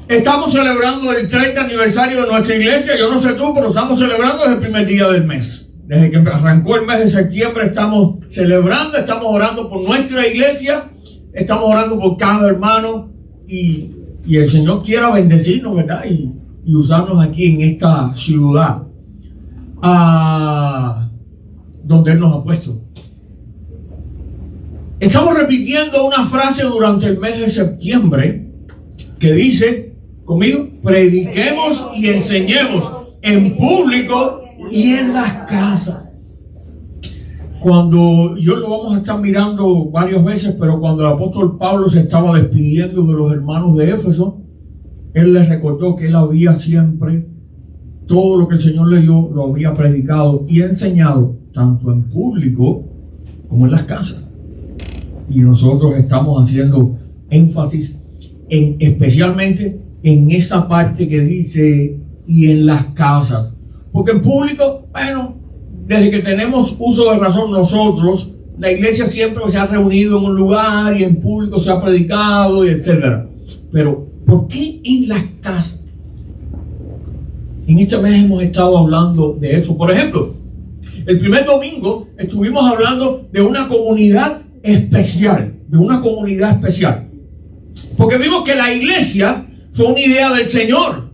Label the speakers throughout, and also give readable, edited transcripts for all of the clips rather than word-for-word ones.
Speaker 1: Estamos celebrando el 30 aniversario de nuestra iglesia. Yo no sé tú, pero estamos celebrando desde el primer día del mes. Desde que arrancó el mes de septiembre estamos celebrando, estamos orando por nuestra iglesia, estamos orando por cada hermano y el Señor quiera bendecirnos, ¿verdad? Y usarnos aquí en esta ciudad donde Él nos ha puesto. Estamos repitiendo una frase durante el mes de septiembre que dice, conmigo, prediquemos y enseñemos en público y en las casas. Cuando yo lo vamos a estar mirando varias veces, pero cuando el apóstol Pablo se estaba despidiendo de los hermanos de Éfeso, él les recordó que él había siempre, todo lo que el Señor le dio, lo había predicado y enseñado, tanto en público como en las casas. Y nosotros estamos haciendo énfasis especialmente en esa parte que dice y en las casas. Porque en público, bueno, desde que tenemos uso de razón nosotros, la iglesia siempre se ha reunido en un lugar y en público se ha predicado y etcétera. Pero, ¿por qué en las casas? En este mes hemos estado hablando de eso. Por ejemplo, el primer domingo estuvimos hablando de una comunidad especial, porque vimos que la iglesia fue una idea del Señor.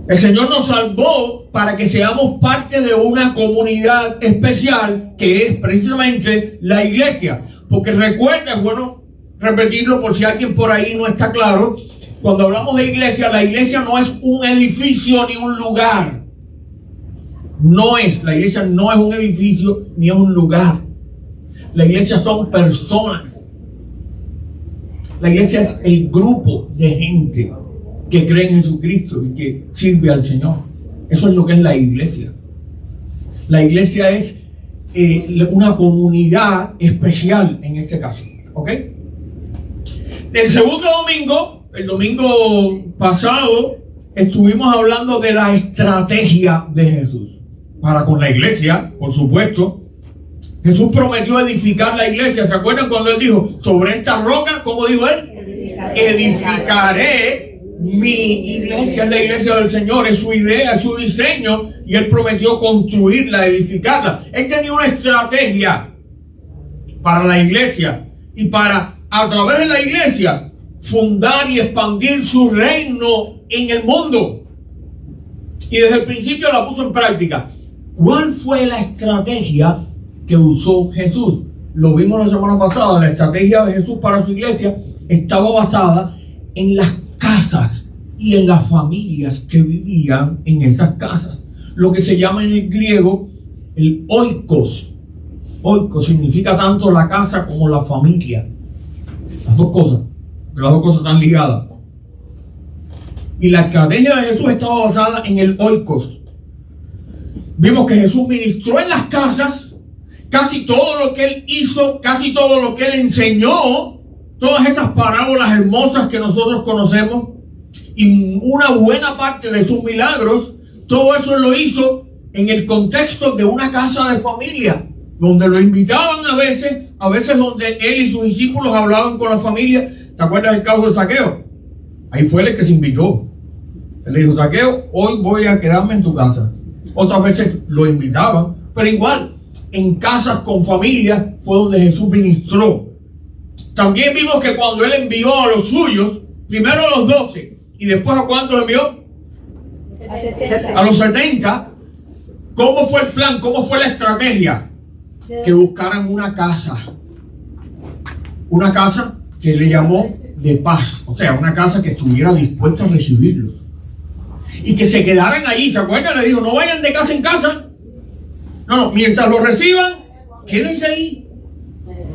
Speaker 1: El Señor nos salvó para que seamos parte de una comunidad especial que es precisamente la iglesia. Porque recuerda, es bueno repetirlo por si alguien por ahí no está claro, cuando hablamos de iglesia, la iglesia no es un edificio ni un lugar. La iglesia no es un edificio ni es un lugar. La iglesia son personas. La iglesia es el grupo de gente que cree en Jesucristo y que sirve al Señor. Eso es lo que es la iglesia. La iglesia es una comunidad especial en este caso. ¿Ok? El segundo domingo, el domingo pasado, estuvimos hablando de la estrategia de Jesús para con la iglesia, por supuesto. Jesús prometió edificar la iglesia. ¿Se acuerdan cuando Él dijo, sobre esta roca, cómo dijo Él? Edificaré mi iglesia. Es la iglesia del Señor, es su idea, es su diseño, y Él prometió construirla, edificarla. Él tenía una estrategia para la iglesia y para, a través de la iglesia, fundar y expandir su reino en el mundo. Y desde el principio la puso en práctica. ¿Cuál fue la estrategia que usó Jesús? Lo vimos la semana pasada. La estrategia de Jesús para su iglesia estaba basada en las casas y en las familias que vivían en esas casas. Lo que se llama en el griego el oikos. Oikos significa tanto la casa como la familia. Las dos cosas están ligadas. Y la estrategia de Jesús estaba basada en el oikos. Vimos que Jesús ministró en las casas. Casi todo lo que Él hizo, casi todo lo que Él enseñó, todas esas parábolas hermosas que nosotros conocemos y una buena parte de sus milagros, todo eso Él lo hizo en el contexto de una casa de familia, donde lo invitaban a veces donde Él y sus discípulos hablaban con la familia. ¿Te acuerdas del caso de Zaqueo? Ahí fue el que se invitó. Él le dijo, Zaqueo, hoy voy a quedarme en tu casa. Otras veces lo invitaban, pero igual, en casas con familias fue donde Jesús ministró. También vimos que cuando Él envió a los suyos, primero a los 12, y después a cuántos envió? A los 70. ¿Cómo fue el plan? ¿Cómo fue la estrategia? Que buscaran una casa que le llamó de paz, o sea, una casa que estuviera dispuesta a recibirlos y que se quedaran ahí. ¿Se acuerdan? Le dijo, no vayan de casa en casa. No, mientras lo reciban, quédense ahí.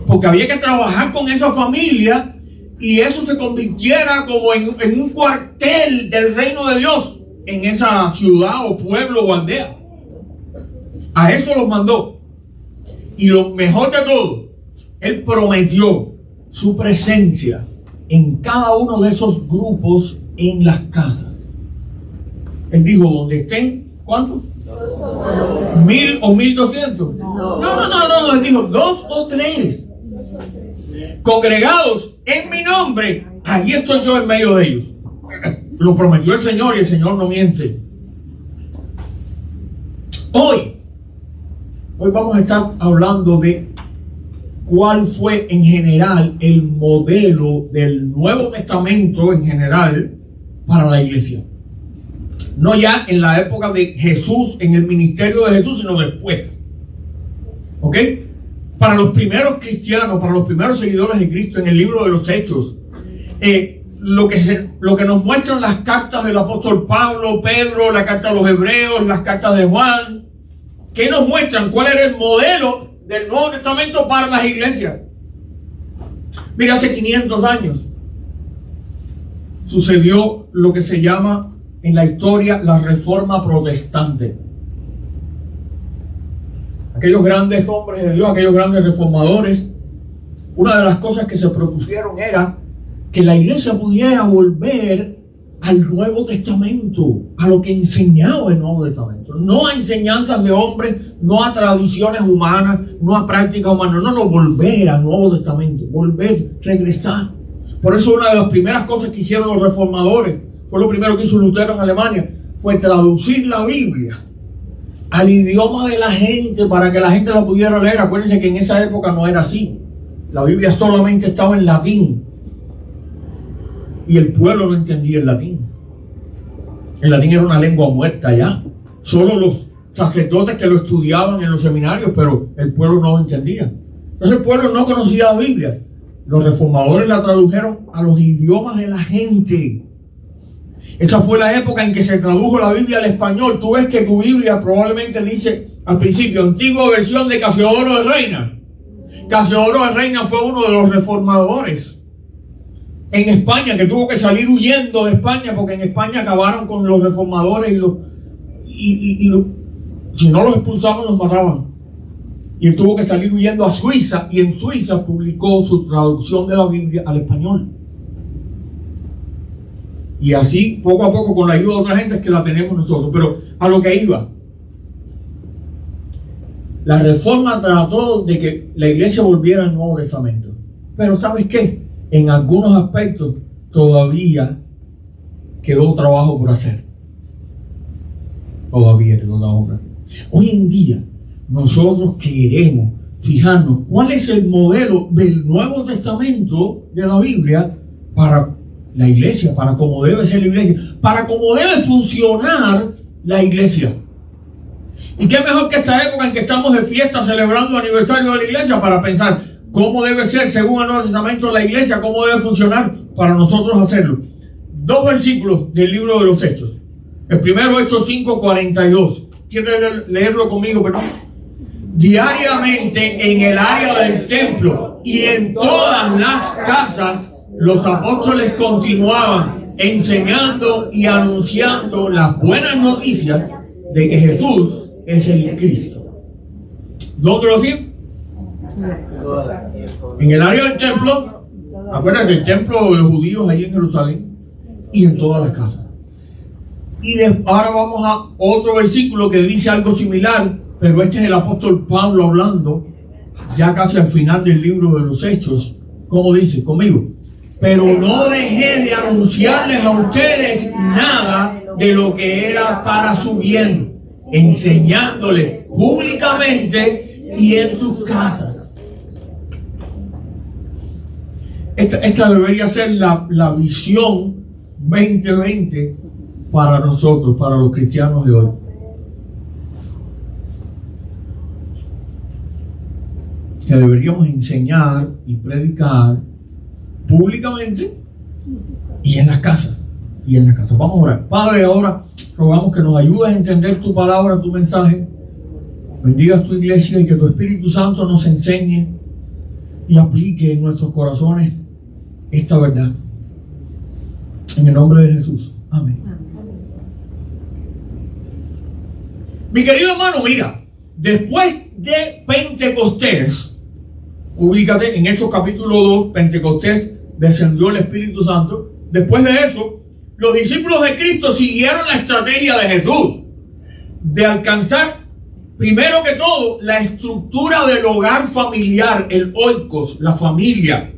Speaker 1: Porque había que trabajar con esa familia y eso se convirtiera como en un cuartel del reino de Dios en esa ciudad o pueblo o aldea. A eso los mandó. Y lo mejor de todo, Él prometió su presencia en cada uno de esos grupos en las casas. Él dijo, donde estén, ¿cuántos? 1,000 o 1,200. No, él dijo 2 o 3 congregados en mi nombre, ahí estoy yo en medio de ellos. Lo prometió el Señor y el Señor no miente. Hoy vamos a estar hablando de cuál fue en general el modelo del Nuevo Testamento en general para la iglesia. No ya en la época de Jesús, en el ministerio de Jesús, sino después. ¿Ok? Para los primeros cristianos, para los primeros seguidores de Cristo en el libro de los Hechos, lo que nos muestran las cartas del apóstol Pablo, Pedro, la carta a los Hebreos, las cartas de Juan, ¿qué nos muestran? ¿Cuál era el modelo del Nuevo Testamento para las iglesias? Mira, hace 500 años sucedió lo que se llama en la historia la Reforma Protestante. Aquellos grandes hombres de Dios, aquellos grandes reformadores, una de las cosas que se propusieron era que la iglesia pudiera volver al Nuevo Testamento, a lo que enseñaba el Nuevo Testamento, no a enseñanzas de hombres, no a tradiciones humanas, no a prácticas humanas, no, volver al Nuevo Testamento, volver, regresar. Por eso una de las primeras cosas que hicieron los reformadores, fue lo primero que hizo Lutero en Alemania, fue traducir la Biblia al idioma de la gente para que la gente la pudiera leer. Acuérdense que en esa época no era así. La Biblia solamente estaba en latín y el pueblo no entendía el latín. El latín era una lengua muerta ya. Solo los sacerdotes que lo estudiaban en los seminarios, pero el pueblo no lo entendía. Entonces el pueblo no conocía la Biblia. Los reformadores la tradujeron a los idiomas de la gente. Esa fue la época en que se tradujo la Biblia al español. Tú ves que tu Biblia probablemente dice al principio, antigua versión de Casiodoro de Reina. Casiodoro de Reina fue uno de los reformadores en España, que tuvo que salir huyendo de España, porque en España acabaron con los reformadores y si no los expulsaban, los mataban. Y él tuvo que salir huyendo a Suiza, y en Suiza publicó su traducción de la Biblia al español. Y así, poco a poco, con la ayuda de otra gente, es que la tenemos nosotros. Pero a lo que iba, la reforma trató de que la iglesia volviera al Nuevo Testamento. Pero ¿sabes qué? En algunos aspectos todavía quedó trabajo por hacer. Todavía quedó trabajo por hacer. Hoy en día, nosotros queremos fijarnos cuál es el modelo del Nuevo Testamento de la Biblia para la iglesia, para cómo debe ser la iglesia, para cómo debe funcionar la iglesia. Y qué mejor que esta época en que estamos de fiesta celebrando el aniversario de la iglesia para pensar cómo debe ser según el Nuevo Testamento la iglesia, cómo debe funcionar para nosotros hacerlo. 2 versículos del libro de los Hechos. El primero, Hechos 5:42. ¿Quieren leerlo conmigo? Perdón. Diariamente en el área del templo y en todas las casas los apóstoles continuaban enseñando y anunciando las buenas noticias de que Jesús es el Cristo. ¿Dónde lo hacían? En el área del templo. Acuérdate del templo de los judíos ahí en Jerusalén, y en todas las casas. Y ahora vamos a otro versículo que dice algo similar, pero este es el apóstol Pablo hablando ya casi al final del libro de los Hechos. ¿Cómo dice? Conmigo. Pero no dejé de anunciarles a ustedes nada de lo que era para su bien, enseñándoles públicamente y en sus casas. Esta debería ser la visión 2020 para nosotros, para los cristianos de hoy. Que deberíamos enseñar y predicar públicamente y en las casas. Vamos a orar. Padre, ahora rogamos que nos ayudes a entender tu palabra, tu mensaje. Bendiga tu iglesia y que tu Espíritu Santo nos enseñe y aplique en nuestros corazones esta verdad. En el nombre de Jesús. Amén. Mi querido hermano, mira, después de Pentecostés, ubícate en Hechos capítulo 2, Pentecostés, descendió el Espíritu Santo. Después de eso, los discípulos de Cristo siguieron la estrategia de Jesús de alcanzar, primero que todo, la estructura del hogar familiar, el oikos, la familia,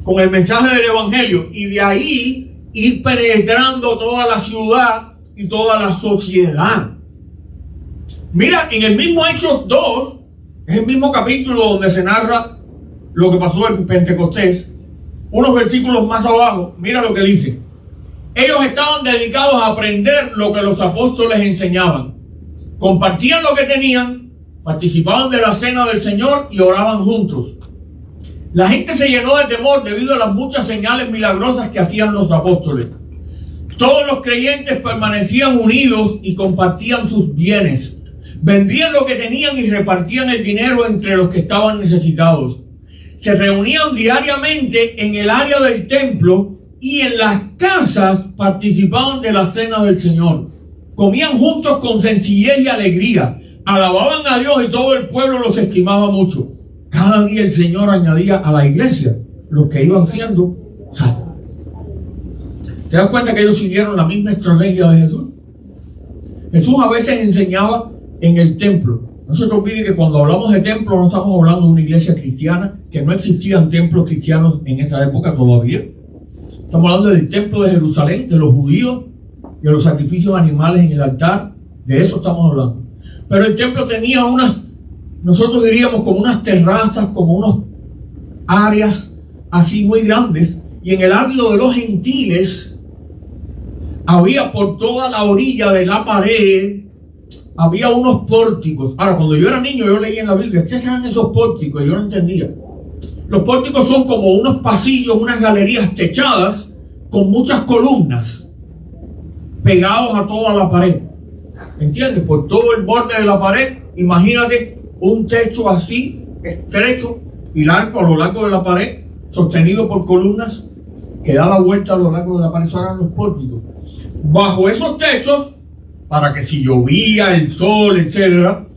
Speaker 1: con el mensaje del Evangelio, y de ahí ir penetrando toda la ciudad y toda la sociedad. Mira, en el mismo Hechos 2, es el mismo capítulo donde se narra lo que pasó en Pentecostés. Unos versículos más abajo, mira lo que dice. Ellos estaban dedicados a aprender lo que los apóstoles enseñaban. Compartían lo que tenían, participaban de la cena del Señor y oraban juntos. La gente se llenó de temor debido a las muchas señales milagrosas que hacían los apóstoles. Todos los creyentes permanecían unidos y compartían sus bienes. Vendían lo que tenían y repartían el dinero entre los que estaban necesitados. Se reunían diariamente en el área del templo y en las casas participaban de la cena del Señor. Comían juntos con sencillez y alegría. Alababan a Dios y todo el pueblo los estimaba mucho. Cada día el Señor añadía a la iglesia los que iban siendo salvos. ¿Te das cuenta que ellos siguieron la misma estrategia de Jesús? Jesús a veces enseñaba en el templo. No se te olvide que cuando hablamos de templo no estamos hablando de una iglesia cristiana, que no existían templos cristianos en esa época todavía. Estamos hablando del templo de Jerusalén, de los judíos, de los sacrificios animales en el altar. De eso estamos hablando. Pero el templo tenía nosotros diríamos como unas terrazas, como unas áreas así muy grandes. Y en el atrio de los gentiles había por toda la orilla de la pared, había unos pórticos. Ahora, cuando yo era niño, yo leía en la Biblia, ¿qué eran esos pórticos? Yo no entendía. Los pórticos son como unos pasillos, unas galerías techadas con muchas columnas pegados a toda la pared. ¿Entiendes? Por todo el borde de la pared, imagínate un techo así, estrecho y largo a lo largo de la pared, sostenido por columnas que da la vuelta a lo largo de la pared. Eso eran los pórticos. Bajo esos techos, para que si llovía, el sol, etcétera,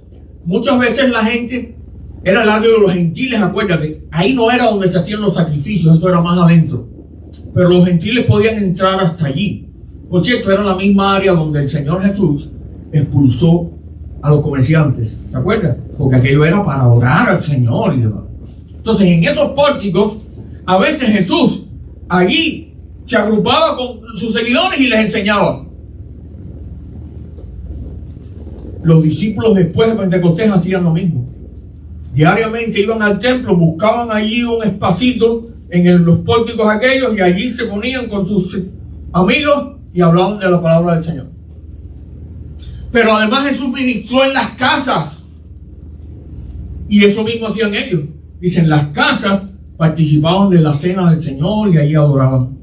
Speaker 1: muchas veces la gente, era el área de los gentiles, acuérdate, ahí no era donde se hacían los sacrificios, eso era más adentro, pero los gentiles podían entrar hasta allí. Por cierto, era la misma área donde el Señor Jesús expulsó a los comerciantes, ¿te acuerdas? Porque aquello era para orar al Señor y demás. Entonces, en esos pórticos, a veces Jesús allí se agrupaba con sus seguidores y les enseñaba. Los discípulos después de Pentecostés hacían lo mismo. Diariamente iban al templo, buscaban allí un espacito en los pórticos aquellos y allí se ponían con sus amigos y hablaban de la palabra del Señor. Pero además Jesús ministró en las casas y eso mismo hacían ellos. Dicen, las casas participaban de la cena del Señor y allí adoraban.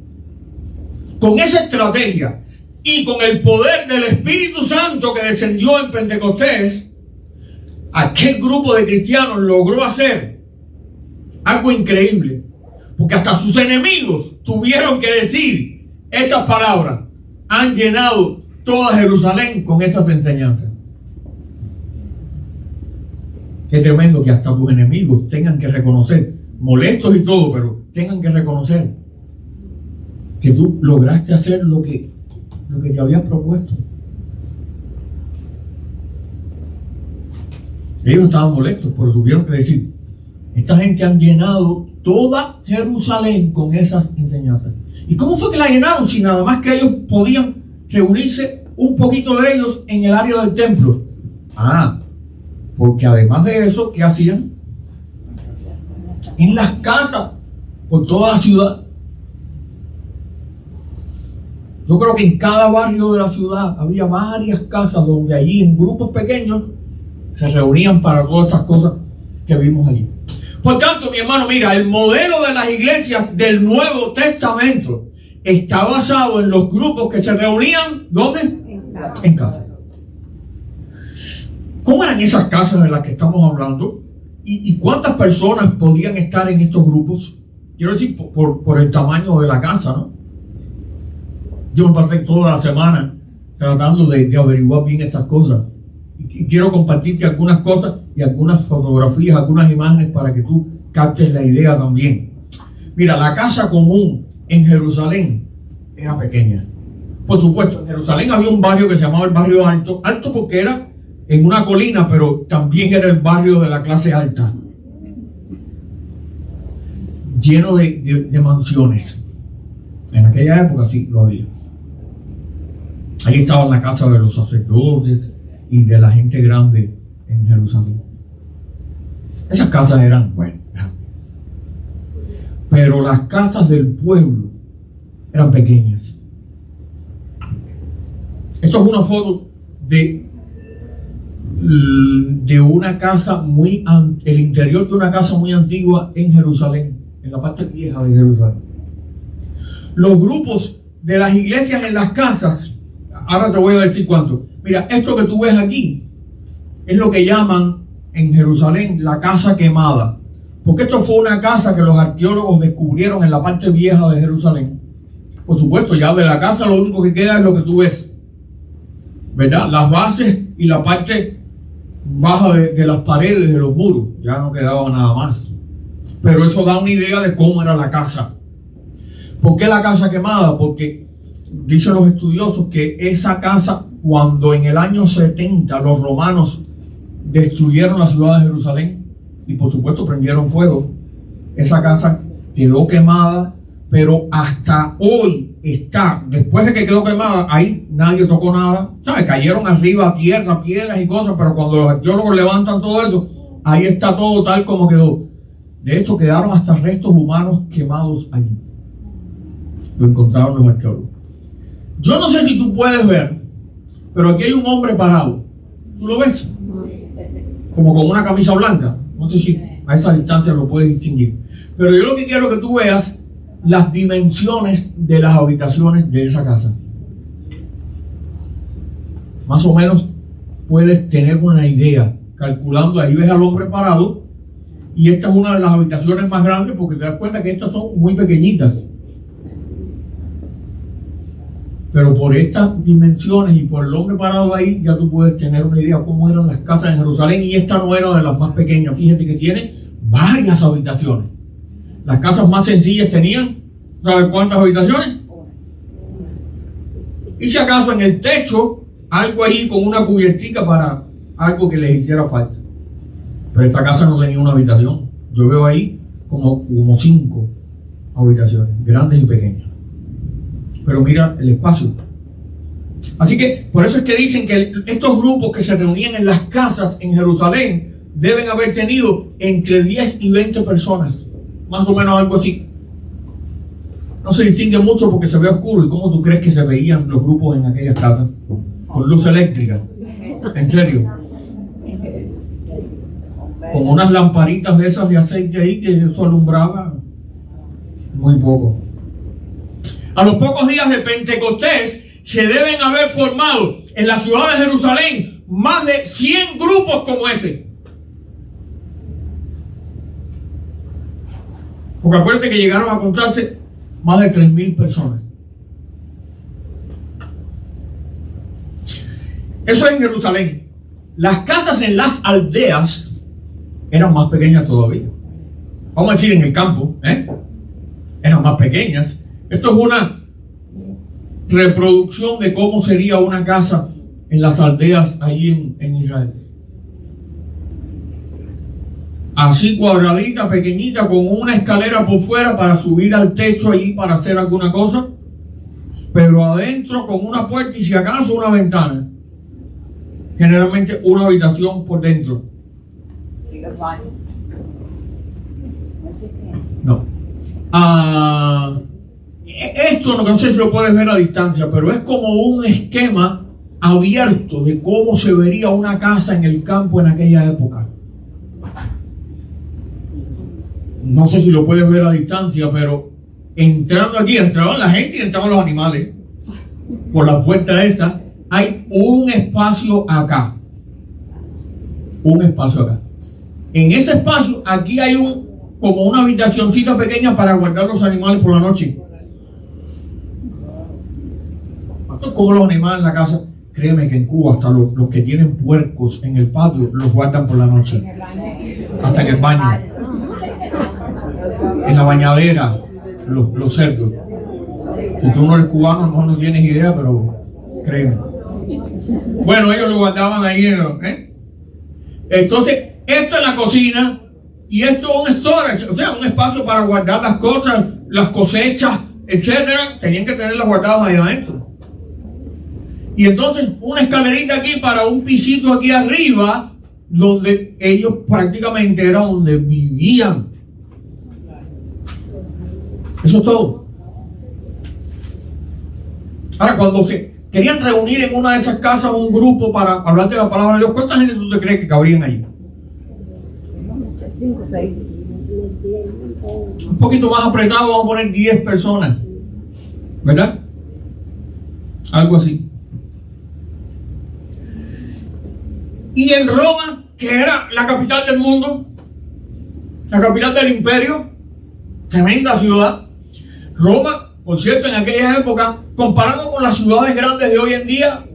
Speaker 1: Con esa estrategia y con el poder del Espíritu Santo que descendió en Pentecostés, aquel grupo de cristianos logró hacer algo increíble. Porque hasta sus enemigos tuvieron que decir estas palabras. Han llenado toda Jerusalén con esas enseñanzas. Qué tremendo que hasta tus enemigos tengan que reconocer, molestos y todo, pero tengan que reconocer que tú lograste hacer lo que te habías propuesto. Ellos estaban molestos, pero tuvieron que decir, esta gente han llenado toda Jerusalén con esas enseñanzas. ¿Y cómo fue que la llenaron? Si nada más que ellos podían reunirse un poquito de ellos en el área del templo. Porque además de eso, ¿qué hacían? En las casas, por toda la ciudad. Yo creo que en cada barrio de la ciudad había varias casas donde allí en grupos pequeños se reunían para todas esas cosas que vimos allí. Por tanto, mi hermano, mira, el modelo de las iglesias del Nuevo Testamento está basado en los grupos que se reunían, ¿dónde? En casa. ¿Cómo eran esas casas de las que estamos hablando? ¿Y cuántas personas podían estar en estos grupos? Quiero decir, por el tamaño de la casa, ¿no? Yo me pasé toda la semana tratando de averiguar bien estas cosas. Y quiero compartirte algunas cosas y algunas fotografías, algunas imágenes para que tú captes la idea también. Mira, la casa común en Jerusalén era pequeña. Por supuesto, en Jerusalén había un barrio que se llamaba el barrio alto. Alto porque era en una colina, pero también era el barrio de la clase alta. Lleno de mansiones. En aquella época sí lo había. Ahí estaban la casa de los sacerdotes y de la gente grande en Jerusalén. Esas casas eran, bueno, grandes. Pero las casas del pueblo eran pequeñas. Esto es una foto de una casa el interior de una casa muy antigua en Jerusalén, en la parte vieja de Jerusalén. Los grupos de las iglesias en las casas, ahora te voy a decir cuánto. Mira, esto que tú ves aquí es lo que llaman en Jerusalén la casa quemada, porque esto fue una casa que los arqueólogos descubrieron en la parte vieja de Jerusalén. Por supuesto, ya de la casa lo único que queda es lo que tú ves, ¿verdad? Las bases y la parte baja de las paredes de los muros, ya no quedaba nada más. Pero eso da una idea de cómo era la casa. ¿Por qué la casa quemada? Porque dicen los estudiosos que esa casa, cuando en el año 70 los romanos destruyeron la ciudad de Jerusalén y por supuesto prendieron fuego, esa casa quedó quemada, pero hasta hoy está, después de que quedó quemada, ahí nadie tocó nada, ¿sabes? Cayeron arriba tierra, piedras y cosas, pero cuando los arqueólogos levantan todo eso, ahí está todo tal como quedó. De hecho, quedaron hasta restos humanos quemados allí. Lo encontraron los arqueólogos. Yo no sé si tú puedes ver, pero aquí hay un hombre parado. ¿Tú lo ves? Como con una camisa blanca. No sé si a esa distancia lo puedes distinguir. Pero yo lo que quiero que tú veas las dimensiones de las habitaciones de esa casa. Más o menos puedes tener una idea. Calculando, ahí ves al hombre parado. Y esta es una de las habitaciones más grandes porque te das cuenta que estas son muy pequeñitas. Pero por estas dimensiones y por el hombre parado ahí, ya tú puedes tener una idea de cómo eran las casas en Jerusalén. Y esta no era de las más pequeñas. Fíjate que tiene varias habitaciones. Las casas más sencillas tenían, ¿sabes cuántas habitaciones? Y si acaso en el techo, algo ahí con una cubiertica para algo que les hiciera falta. Pero esta casa no tenía una habitación. Yo veo ahí como 5 habitaciones, grandes y pequeñas. Pero mira el espacio. Así que por eso es que dicen que estos grupos que se reunían en las casas en Jerusalén deben haber tenido entre 10 y 20 personas. Más o menos algo así. No se distingue mucho porque se ve oscuro. ¿Y cómo tú crees que se veían los grupos en aquellas casas? Con luz eléctrica. ¿En serio? Con unas lamparitas de esas de aceite ahí que eso alumbraba muy poco. A los pocos días de Pentecostés se deben haber formado en la ciudad de Jerusalén más de 100 grupos como ese. Porque acuérdate que llegaron a contarse más de 3.000 personas. Eso es en Jerusalén. Las casas en las aldeas eran más pequeñas todavía. Vamos a decir en el campo, eran más pequeñas. Esto es una reproducción de cómo sería una casa en las aldeas allí en Israel. Así cuadradita, pequeñita, con una escalera por fuera para subir al techo allí para hacer alguna cosa, pero adentro con una puerta y si acaso una ventana. Generalmente una habitación por dentro. No. Esto no sé si lo puedes ver a distancia, pero es como un esquema abierto de cómo se vería una casa en el campo en aquella época. No sé si lo puedes ver a distancia, pero entrando aquí, entraban la gente y entraban los animales. Por la puerta esa hay un espacio acá. Un espacio acá. En ese espacio, aquí hay como una habitacioncita pequeña para guardar los animales por la noche. Como los animales en la casa, créeme que en Cuba hasta los que tienen puercos en el patio los guardan por la noche. Hasta en el baño. En la bañadera, los cerdos. Si tú no eres cubano, no tienes idea, pero créeme. Bueno, ellos lo guardaban ahí Entonces, esto es la cocina y esto es un storage, o sea, un espacio para guardar las cosas, las cosechas, etcétera, tenían que tenerlas guardadas ahí adentro. Y entonces una escalerita aquí para un pisito aquí arriba, donde ellos prácticamente era donde vivían. Eso es todo. Ahora, cuando se querían reunir en una de esas casas un grupo para hablar de la palabra de Dios, ¿cuánta gente tú te crees que cabrían ahí?
Speaker 2: 5 o 6.
Speaker 1: Un poquito más apretado, vamos a poner 10 personas, ¿verdad? Algo así. Y en Roma, que era la capital del mundo, la capital del imperio, tremenda ciudad. Roma, por cierto, en aquella época, comparado con las ciudades grandes de hoy en día,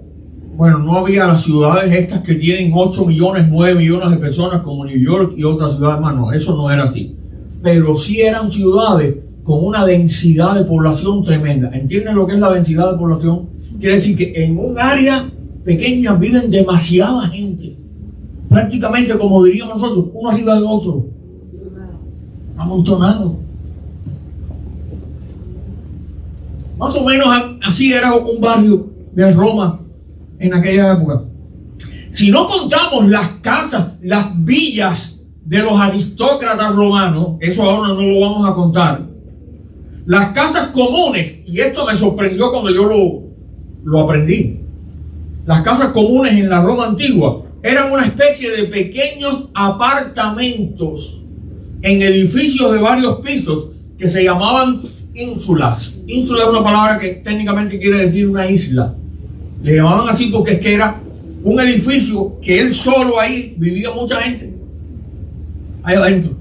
Speaker 1: bueno, no había las ciudades estas que tienen 8 millones, 9 millones de personas como New York y otras ciudades más. No, eso no era así. Pero sí eran ciudades con una densidad de población tremenda. ¿Entienden lo que es la densidad de población? Quiere decir que en un área pequeña viven demasiada gente. Prácticamente, como diríamos nosotros, uno arriba del otro. Amontonado. Más o menos así era un barrio de Roma en aquella época. Si no contamos las casas, las villas de los aristócratas romanos, eso ahora no lo vamos a contar. Las casas comunes, y esto me sorprendió cuando yo lo aprendí. Las casas comunes en la Roma antigua eran una especie de pequeños apartamentos en edificios de varios pisos que se llamaban ínsulas. Ínsula es una palabra que técnicamente quiere decir una isla. Le llamaban así porque es que era un edificio que él solo ahí vivía mucha gente. Ahí adentro.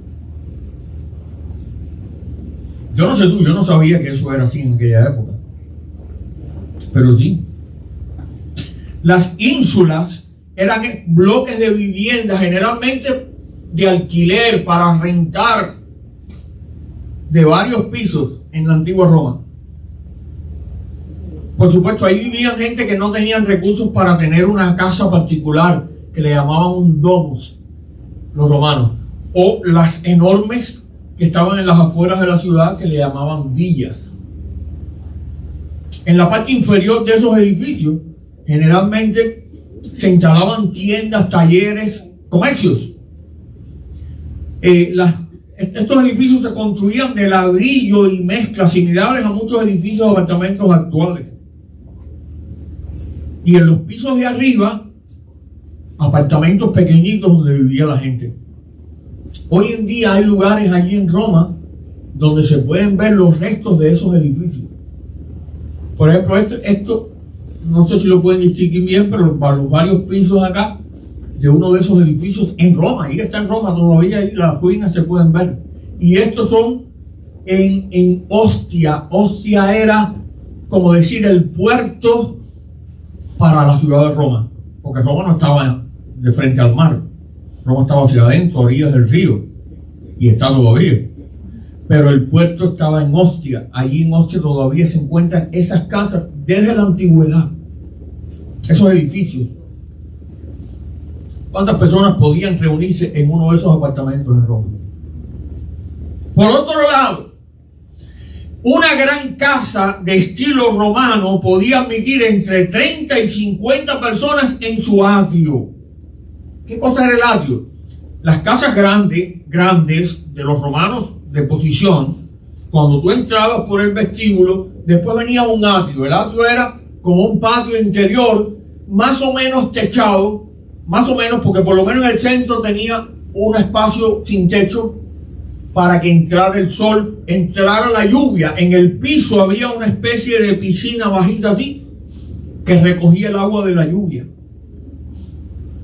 Speaker 1: Yo no sé tú, yo no sabía que eso era así en aquella época. Pero sí. Las ínsulas eran bloques de vivienda, generalmente de alquiler para rentar, de varios pisos en la antigua Roma. Por supuesto, ahí vivían gente que no tenían recursos para tener una casa particular, que le llamaban un domus, los romanos, o las enormes que estaban en las afueras de la ciudad, que le llamaban villas. En la parte inferior de esos edificios, generalmente se instalaban tiendas, talleres, comercios. Estos edificios se construían de ladrillo y mezclas similares a muchos edificios de apartamentos actuales. Y en los pisos de arriba, apartamentos pequeñitos donde vivía la gente. Hoy en día hay lugares allí en Roma donde se pueden ver los restos de esos edificios. Por ejemplo, esto no sé si lo pueden distinguir bien, pero los varios pisos acá de uno de esos edificios en Roma, ahí está en Roma, todavía ahí las ruinas se pueden ver. Y estos son en Ostia. Ostia era, como decir, el puerto para la ciudad de Roma, porque Roma no estaba de frente al mar, Roma estaba hacia adentro, a orillas del río, y está todavía. Pero el puerto estaba en Ostia. Allí en Ostia todavía se encuentran esas casas desde la antigüedad, esos edificios. ¿Cuántas personas podían reunirse en uno de esos apartamentos en Roma? Por otro lado, una gran casa de estilo romano podía admitir entre 30 y 50 personas en su atrio. ¿Qué cosa era el atrio? Las casas grandes de los romanos de posición, cuando tú entrabas por el vestíbulo, después venía un atrio. El atrio era como un patio interior, más o menos techado, más o menos, porque por lo menos en el centro tenía un espacio sin techo para que entrara el sol, entrara la lluvia. En el piso había una especie de piscina bajita así, que recogía el agua de la lluvia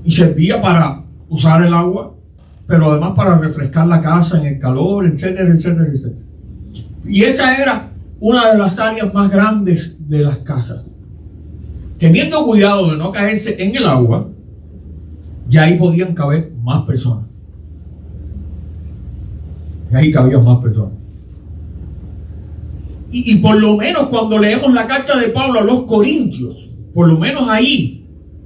Speaker 1: y servía para usar el agua, pero además para refrescar la casa en el calor, etcétera, etcétera, etcétera. Y esa era una de las áreas más grandes de las casas. Teniendo cuidado de no caerse en el agua, ya ahí podían caber más personas. Y ahí cabían más personas. Y por lo menos cuando leemos la carta de Pablo a los Corintios, por lo menos ahí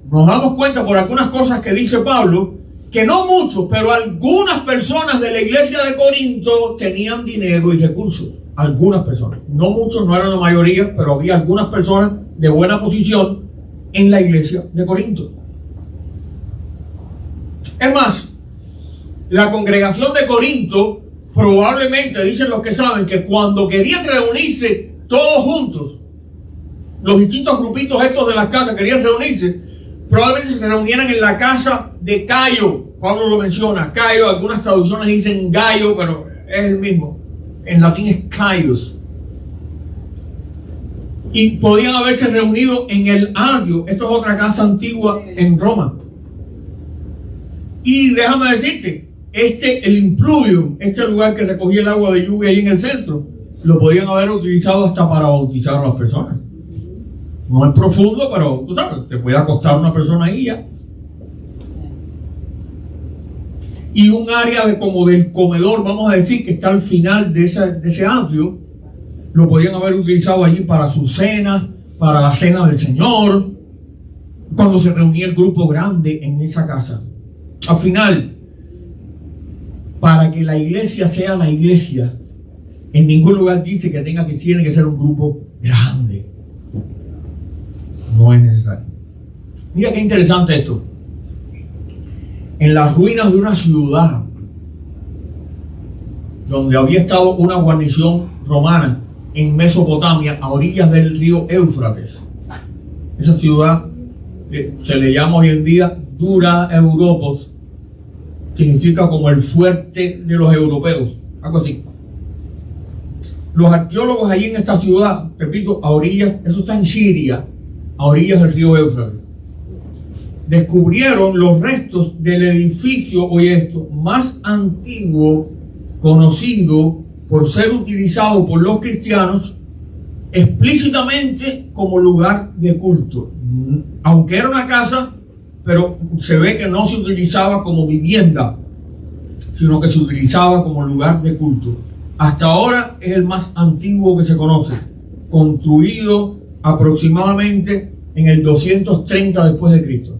Speaker 1: nos damos cuenta por algunas cosas que dice Pablo, que no muchos, pero algunas personas de la iglesia de Corinto tenían dinero y recursos. algunas personas, no muchos, no eran la mayoría, pero había algunas personas de buena posición en la iglesia de Corinto. Es más, la congregación de Corinto probablemente, dicen los que saben, que cuando querían reunirse todos juntos, los distintos grupitos estos de las casas querían reunirse, probablemente se reunieran en la casa de Cayo. Pablo lo menciona, Cayo, algunas traducciones dicen Gallo, pero es el mismo. En latín es Caius. Y podían haberse reunido en el Atrio. Esto es otra casa antigua en Roma. Y déjame decirte, el Impluvium, este lugar que recogía el agua de lluvia ahí en el centro, lo podían haber utilizado hasta para bautizar a las personas. No es profundo, pero tú sabes, te puede acostar una persona ahí ya. Y un área como del comedor, vamos a decir, que está al final de ese atrio, lo podían haber utilizado allí para su cena, para la cena del Señor, cuando se reunía el grupo grande en esa casa. Al final, para que la iglesia sea la iglesia, en ningún lugar dice que tiene que ser un grupo grande. No es necesario. Mira qué interesante esto. En las ruinas de una ciudad donde había estado una guarnición romana en Mesopotamia, a orillas del río Éufrates. Esa ciudad se le llama hoy en día Dura Europos, significa como el fuerte de los europeos, algo así. Los arqueólogos allí en esta ciudad, repito, a orillas, eso está en Siria, a orillas del río Éufrates, descubrieron los restos del edificio, oye esto, más antiguo conocido por ser utilizado por los cristianos explícitamente como lugar de culto. Aunque era una casa, pero se ve que no se utilizaba como vivienda, sino que se utilizaba como lugar de culto. Hasta ahora es el más antiguo que se conoce, construido aproximadamente en el 230 después de Cristo.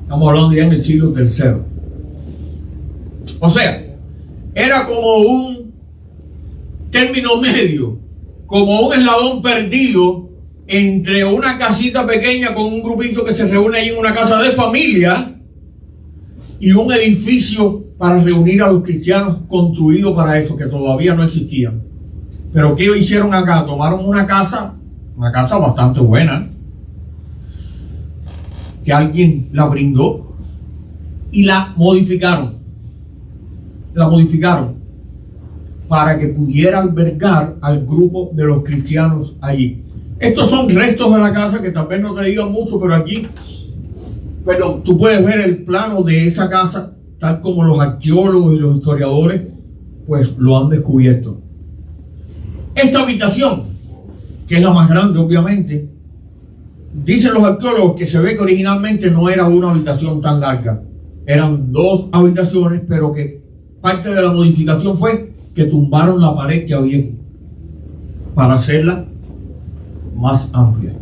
Speaker 1: Estamos hablando ya en el siglo III. O sea, era como un término medio, como un eslabón perdido entre una casita pequeña con un grupito que se reúne ahí en una casa de familia y un edificio para reunir a los cristianos construido para eso, que todavía no existían. Pero ¿qué hicieron acá? Tomaron una casa bastante buena, que alguien la brindó, y la modificaron para que pudiera albergar al grupo de los cristianos allí. Estos son restos de la casa que tal vez no te digan mucho, pero aquí, tú puedes ver el plano de esa casa tal como los arqueólogos y los historiadores pues lo han descubierto. Esta habitación, que es la más grande obviamente, dicen los arqueólogos que se ve que originalmente no era una habitación tan larga, eran 2 habitaciones, pero que parte de la modificación fue que tumbaron la pared que había para hacerla más amplia.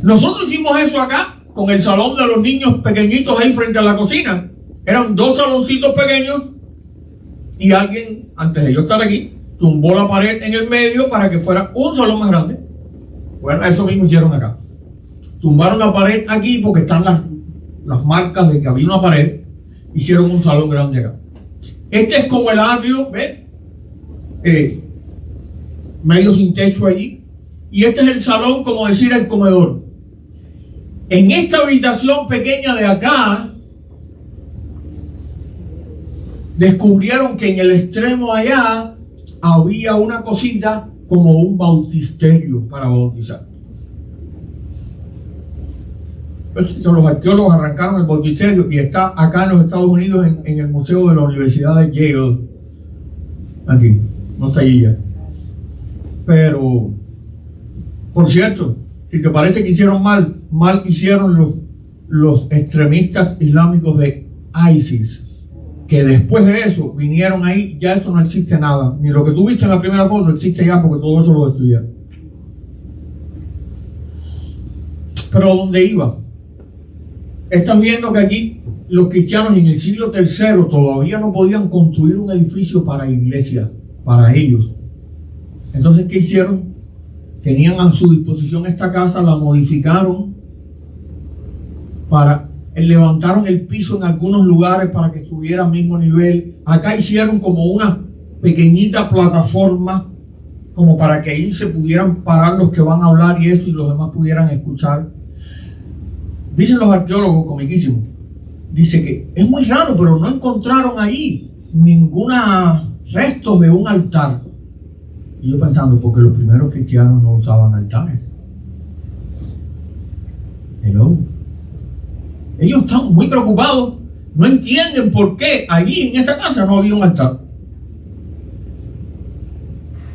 Speaker 1: Nosotros hicimos eso acá con el salón de los niños pequeñitos ahí frente a la cocina. Eran 2 saloncitos pequeños y alguien, antes de yo estar aquí, tumbó la pared en el medio para que fuera un salón más grande. Bueno, eso mismo hicieron acá. Tumbaron la pared aquí porque están las marcas de que había una pared. Hicieron un salón grande acá. Este es como el atrio, ¿ves? Medio sin techo allí. Y este es el salón, como decir, el comedor. En esta habitación pequeña de acá, descubrieron que en el extremo allá había una cosita como un bautisterio para bautizar. Los arqueólogos arrancaron el bautisterio y está acá en los Estados Unidos en el museo de la Universidad de Yale. Aquí, no está allí ya. Pero, por cierto, si te parece que hicieron mal hicieron los extremistas islámicos de ISIS, que después de eso vinieron ahí, ya eso no existe nada. Ni lo que tú viste en la primera foto existe ya, porque todo eso lo destruyeron. Pero ¿a dónde iba? Están viendo que aquí los cristianos en el siglo III todavía no podían construir un edificio para iglesia, para ellos. Entonces, ¿qué hicieron? Tenían a su disposición esta casa, la modificaron levantaron el piso en algunos lugares para que estuviera al mismo nivel. Acá hicieron como una pequeñita plataforma, como para que ahí se pudieran parar los que van a hablar y eso, y los demás pudieran escuchar. Dicen los arqueólogos, comiquísimo, dice que es muy raro, pero no encontraron ahí ninguna resto de un altar. Y yo pensando, porque los primeros cristianos no usaban altares. Hello. Ellos están muy preocupados, no entienden por qué allí en esa casa no había un altar.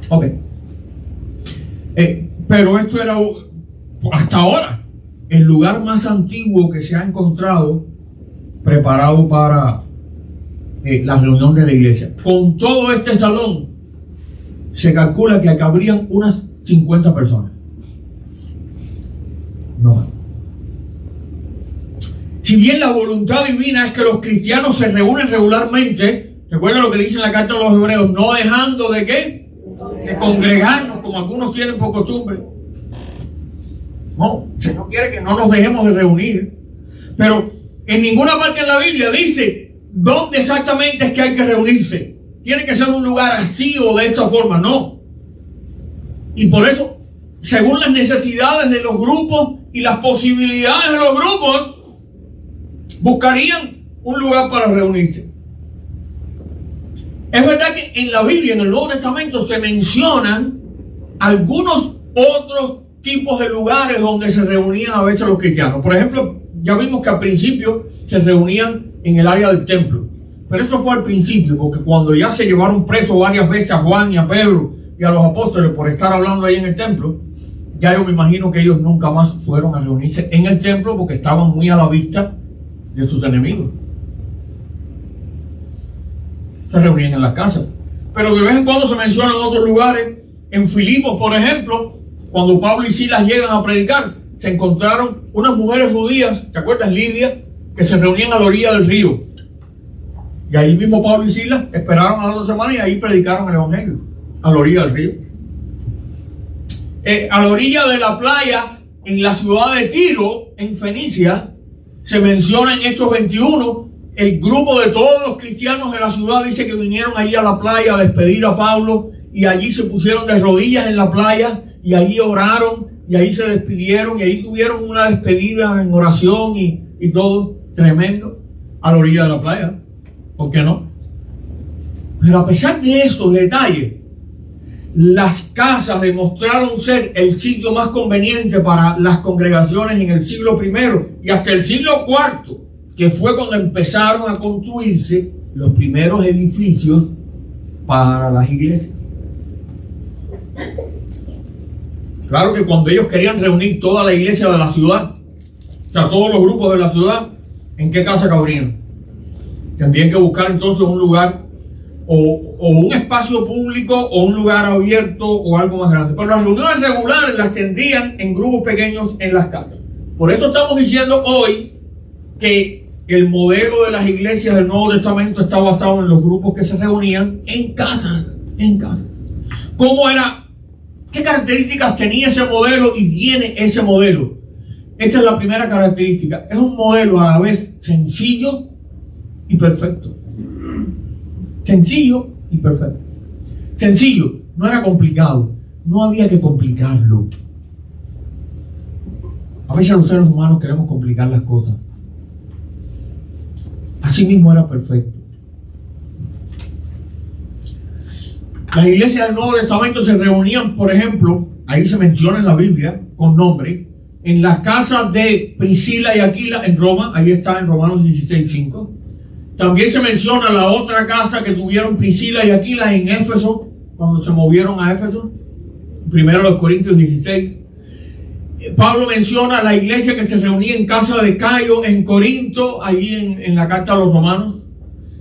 Speaker 1: Ok. Pero esto era hasta ahora el lugar más antiguo que se ha encontrado preparado para la reunión de la iglesia. Con todo este salón se calcula que cabrían unas 50 personas. No más. Si bien la voluntad divina es que los cristianos se reúnen regularmente, recuerda lo que dice en la carta de los Hebreos, no dejando de ¿qué? De congregarnos, como algunos tienen por costumbre. No, el Señor quiere que no nos dejemos de reunir. Pero en ninguna parte en la Biblia dice dónde exactamente es que hay que reunirse. Tiene que ser un lugar así o de esta forma, no. Y por eso, según las necesidades de los grupos y las posibilidades de los grupos, buscarían un lugar para reunirse. Es verdad que en la Biblia, en el Nuevo Testamento, se mencionan algunos otros tipos de lugares donde se reunían a veces los cristianos. Por ejemplo, ya vimos que al principio se reunían en el área del templo. Pero eso fue al principio, porque cuando ya se llevaron presos varias veces a Juan y a Pedro y a los apóstoles por estar hablando ahí en el templo, ya yo me imagino que ellos nunca más fueron a reunirse en el templo porque estaban muy a la vista de sus enemigos. Se reunían en las casas. Pero de vez en cuando se mencionan otros lugares. En Filipos, por ejemplo, cuando Pablo y Silas llegan a predicar, se encontraron unas mujeres judías, ¿te acuerdas? Lidia, que se reunían a la orilla del río. Y ahí mismo Pablo y Silas esperaron a las 2 semanas y ahí predicaron el evangelio, a la orilla del río. A la orilla de la playa, en la ciudad de Tiro, en Fenicia, se menciona en Hechos 21, el grupo de todos los cristianos de la ciudad dice que vinieron allí a la playa a despedir a Pablo, y allí se pusieron de rodillas en la playa, y allí oraron, y ahí se despidieron, y ahí tuvieron una despedida en oración y todo tremendo, a la orilla de la playa. ¿Por qué no? Pero a pesar de esos detalles, las casas demostraron ser el sitio más conveniente para las congregaciones en el siglo I y hasta el siglo IV, que fue cuando empezaron a construirse los primeros edificios para las iglesias. Claro que cuando ellos querían reunir toda la iglesia de la ciudad, o sea, todos los grupos de la ciudad, ¿en qué casa cabrían? Tendrían que buscar entonces un lugar o un espacio público o un lugar abierto o algo más grande. Pero las reuniones regulares las tendrían en grupos pequeños en las casas. Por eso estamos diciendo hoy que el modelo de las iglesias del Nuevo Testamento está basado en los grupos que se reunían en casas, en casas. ¿Cómo era? ¿Qué características tenía ese modelo y tiene ese modelo? Esta es la primera característica. Es un modelo a la vez sencillo y perfecto. Sencillo y perfecto. Sencillo, no era complicado, no había que complicarlo. A veces los seres humanos queremos complicar las cosas. Así mismo era perfecto. Las iglesias del Nuevo Testamento se reunían, por ejemplo, ahí se menciona en la Biblia con nombre, en las casas de Priscila y Aquila en Roma, ahí está en Romanos 16:5. También se menciona la otra casa que tuvieron Priscila y Aquila en Éfeso, cuando se movieron a Éfeso, primero los Corintios 16. Pablo menciona la iglesia que se reunía en casa de Cayo en Corinto, ahí en la carta a los romanos.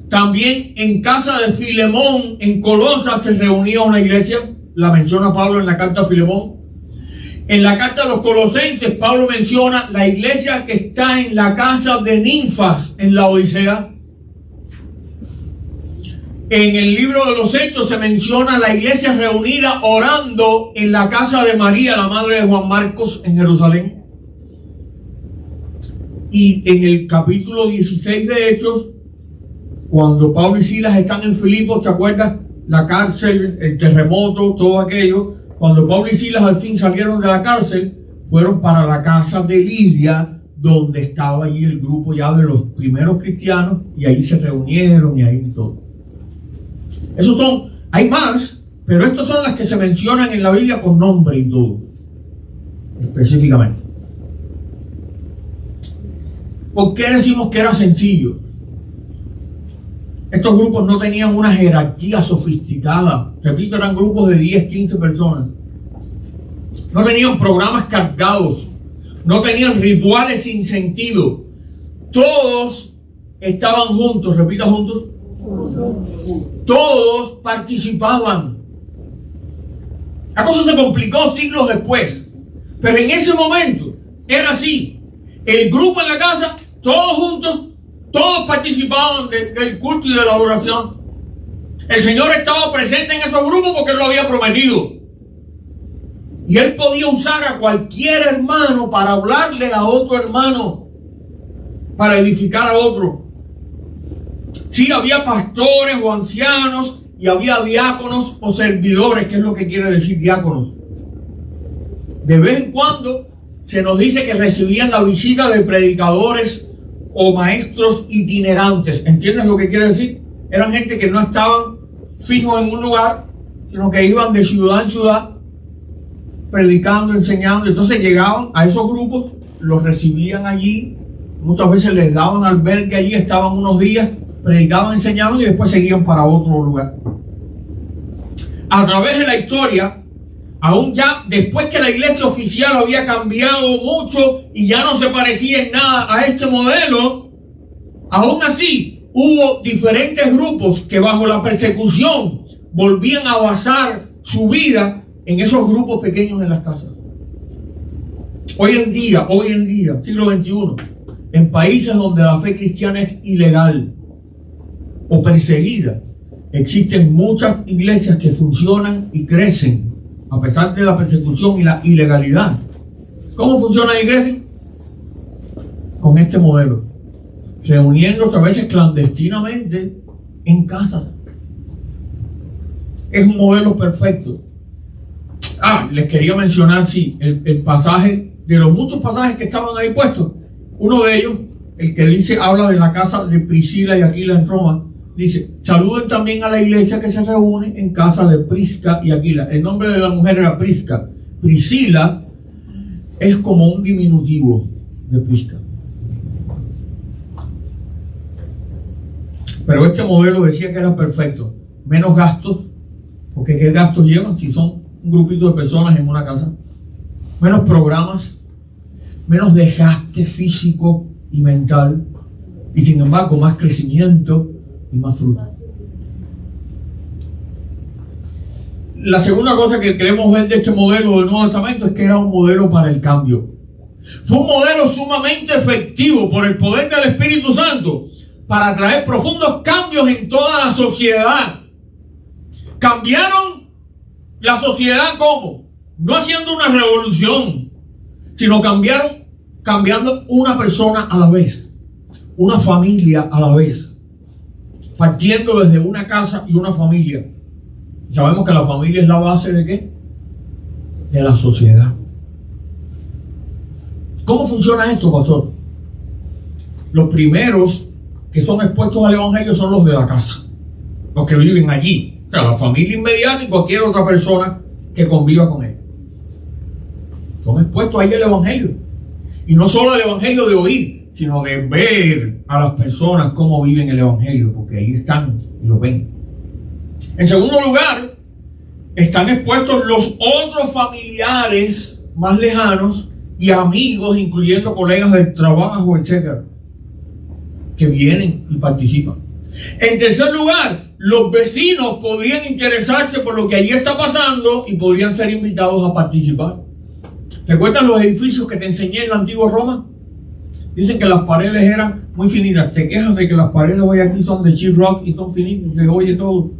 Speaker 1: También en casa de Filemón en Colosas se reunía una iglesia, la menciona Pablo en la carta a Filemón. En la carta a los Colosenses, Pablo menciona la iglesia que está en la casa de Ninfas en la Odisea. En el libro de los Hechos se menciona la iglesia reunida orando en la casa de María, la madre de Juan Marcos, en Jerusalén. Y en el capítulo 16 de Hechos, cuando Pablo y Silas están en Filipos, ¿te acuerdas? La cárcel, el terremoto, todo aquello. Cuando Pablo y Silas al fin salieron de la cárcel, fueron para la casa de Lidia, donde estaba allí el grupo ya de los primeros cristianos, y ahí se reunieron y ahí todo. Esos son, hay más, pero estas son las que se mencionan en la Biblia con nombre y todo, específicamente. ¿Por qué decimos que era sencillo? Estos grupos no tenían una jerarquía sofisticada. Repito, eran grupos de 10, 15 personas. No tenían programas cargados. No tenían rituales sin sentido. Todos estaban juntos. Repita, juntos. Todos participaban. La cosa se complicó siglos después. Pero en ese momento era así. El grupo en la casa, todos juntos, todos participaban del culto y de la adoración. El Señor estaba presente en esos grupos porque Él lo había prometido. Y Él podía usar a cualquier hermano para hablarle a otro hermano, para edificar a otro. Sí, había pastores o ancianos y había diáconos o servidores, que es lo que quiere decir diáconos. De vez en cuando se nos dice que recibían la visita de predicadores o maestros itinerantes. ¿Entiendes lo que quiere decir? Eran gente que no estaban fijos en un lugar, sino que iban de ciudad en ciudad, predicando, enseñando. Entonces llegaban a esos grupos, los recibían allí, muchas veces les daban albergue allí, estaban unos días, predicaban, enseñaban y después seguían para otro lugar. A través de la historia, aún ya después que la iglesia oficial había cambiado mucho y ya no se parecía en nada a este modelo, aún así hubo diferentes grupos que bajo la persecución volvían a basar su vida en esos grupos pequeños en las casas. Hoy en día, siglo XXI, en países donde la fe cristiana es ilegal o perseguida, existen muchas iglesias que funcionan y crecen a pesar de la persecución y la ilegalidad. ¿Cómo funciona la iglesia? Con este modelo, reuniéndose a veces clandestinamente en casa. Es un modelo perfecto. Les quería mencionar, sí, el pasaje, de los muchos pasajes que estaban ahí puestos. Uno de ellos, el que dice, habla de la casa de Priscila y Aquila en Roma. Dice, saluden también a la iglesia que se reúne en casa de Prisca y Aquila. El nombre de la mujer era Prisca. Priscila es como un diminutivo de Prisca. Pero este modelo decía que era perfecto. Menos gastos, porque ¿qué gastos llevan si son un grupito de personas en una casa? Menos programas, menos desgaste físico y mental, y sin embargo más crecimiento y más fruto. La segunda cosa que queremos ver de este modelo del Nuevo Testamento es que era un modelo para el cambio. Fue un modelo sumamente efectivo por el poder del Espíritu Santo para traer profundos cambios en toda la sociedad. Cambiaron la sociedad ¿cómo? No haciendo una revolución, sino cambiando una persona a la vez, una familia a la vez, partiendo desde una casa y una familia. Sabemos que la familia es la base ¿de qué? De la sociedad. ¿Cómo funciona esto, pastor? Los primeros que son expuestos al evangelio son los de la casa, los que viven allí, o sea, la familia inmediata y cualquier otra persona que conviva con él. Son expuestos ahí al evangelio, y no solo al evangelio de oír, sino de ver a las personas cómo viven el evangelio, porque ahí están y lo ven. En segundo lugar, están expuestos los otros familiares más lejanos y amigos, incluyendo colegas del trabajo, etcétera, que vienen y participan. En tercer lugar, los vecinos podrían interesarse por lo que allí está pasando y podrían ser invitados a participar. ¿Recuerdan los edificios que te enseñé en la antigua Roma? Dicen que las paredes eran muy finitas. Te quejas de que las paredes hoy aquí son de sheetrock y son finitas y se oye todo.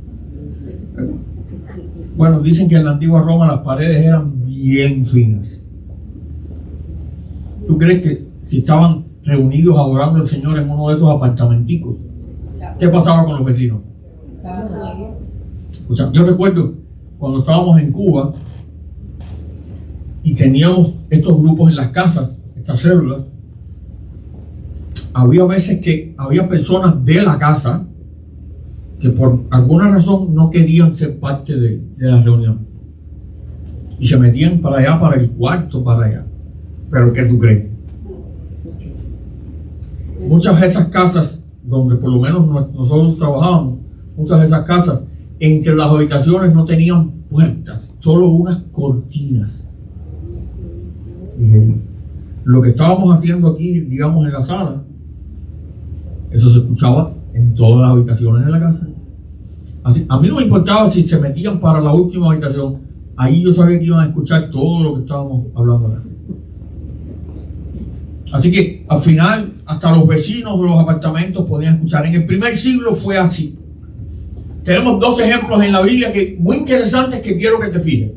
Speaker 1: Bueno, dicen que en la antigua Roma las paredes eran bien finas. ¿Tú crees que si estaban reunidos adorando al Señor en uno de esos apartamenticos, qué pasaba con los vecinos? O sea, yo recuerdo cuando estábamos en Cuba y teníamos estos grupos en las casas, estas células, había veces que había personas de la casa que por alguna razón no querían ser parte de la reunión y se metían para allá, para el cuarto, para allá. Pero ¿qué tú crees? Muchas de esas casas donde por lo menos nosotros trabajábamos, muchas de esas casas entre las habitaciones no tenían puertas, solo unas cortinas. Y lo que estábamos haciendo aquí, digamos, en la sala, eso se escuchaba en todas las habitaciones de la casa. Así, a mí no me importaba si se metían para la última habitación, ahí yo sabía que iban a escuchar todo lo que estábamos hablando acá. Así que al final hasta los vecinos de los apartamentos podían escuchar. En el primer siglo fue así. Tenemos dos ejemplos en la Biblia que muy interesantes que quiero que te fijes.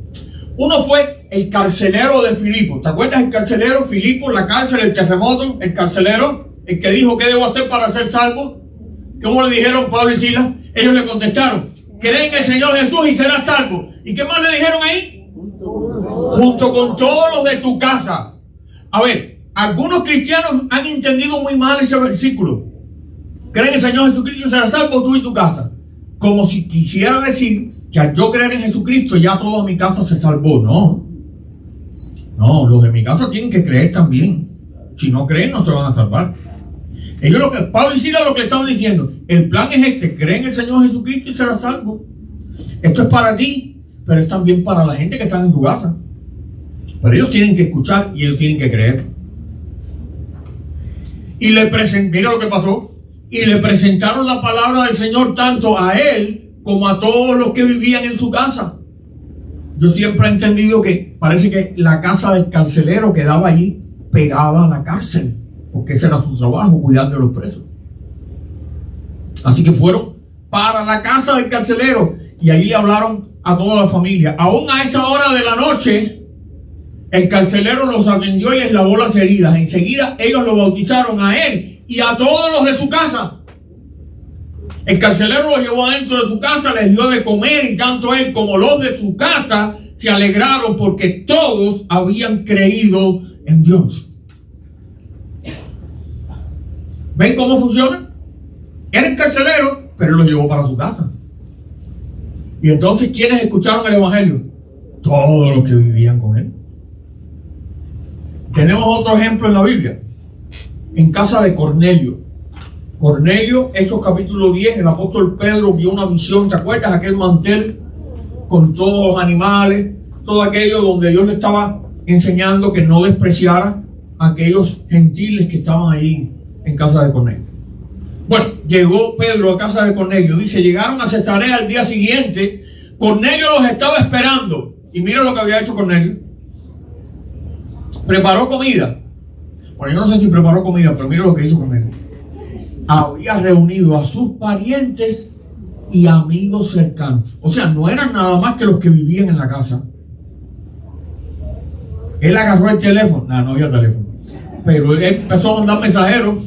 Speaker 1: Uno fue el carcelero de Filipo. ¿Te acuerdas el carcelero? Filipo, la cárcel, el terremoto, el carcelero, el que dijo ¿qué debo hacer para ser salvo? ¿Cómo le dijeron Pablo y Silas? Ellos le contestaron, cree en el Señor Jesús y serás salvo. ¿Y qué más le dijeron ahí? Junto con todos los de tu casa. A ver, algunos cristianos han entendido muy mal ese versículo. Cree en el Señor Jesucristo y serás salvo tú y tu casa. Como si quisiera decir que al yo creer en Jesucristo ya toda mi casa se salvó. No, los de mi casa tienen que creer también. Si no creen no se van a salvar. Ellos Pablo y Silas lo que le estaban diciendo, el plan es este, cree en el Señor Jesucristo y serás salvo. Esto es para ti, pero es también para la gente que está en tu casa. Pero ellos tienen que escuchar y ellos tienen que creer. Y mira lo que pasó. Y le presentaron la palabra del Señor tanto a él como a todos los que vivían en su casa. Yo siempre he entendido que parece que la casa del carcelero quedaba allí pegada a la cárcel, porque ese era su trabajo, cuidar de los presos. Así que fueron para la casa del carcelero y ahí le hablaron a toda la familia. Aún a esa hora de la noche, el carcelero los atendió y les lavó las heridas. Enseguida ellos lo bautizaron a él y a todos los de su casa. El carcelero los llevó adentro de su casa, les dio de comer y tanto él como los de su casa se alegraron porque todos habían creído en Dios. ¿Ven cómo funciona? Era el carcelero, pero los llevó para su casa. Y entonces, ¿quiénes escucharon el evangelio? Todos los que vivían con él. Tenemos otro ejemplo en la Biblia. En casa de Cornelio. Cornelio, Hechos capítulo 10, el apóstol Pedro vio una visión. ¿Te acuerdas? Aquel mantel con todos los animales, todo aquello donde Dios le estaba enseñando que no despreciara a aquellos gentiles que estaban ahí en casa de Cornelio. Bueno, llegó Pedro a casa de Cornelio. Dice, llegaron a Cesarea al día siguiente. Cornelio los estaba esperando. Y mira lo que había hecho Cornelio. Preparó comida. Bueno, yo no sé si preparó comida, pero mira lo que hizo Cornelio. Había reunido a sus parientes y amigos cercanos. O sea, no eran nada más que los que vivían en la casa. Él agarró el teléfono. No había teléfono. Pero él empezó a mandar mensajeros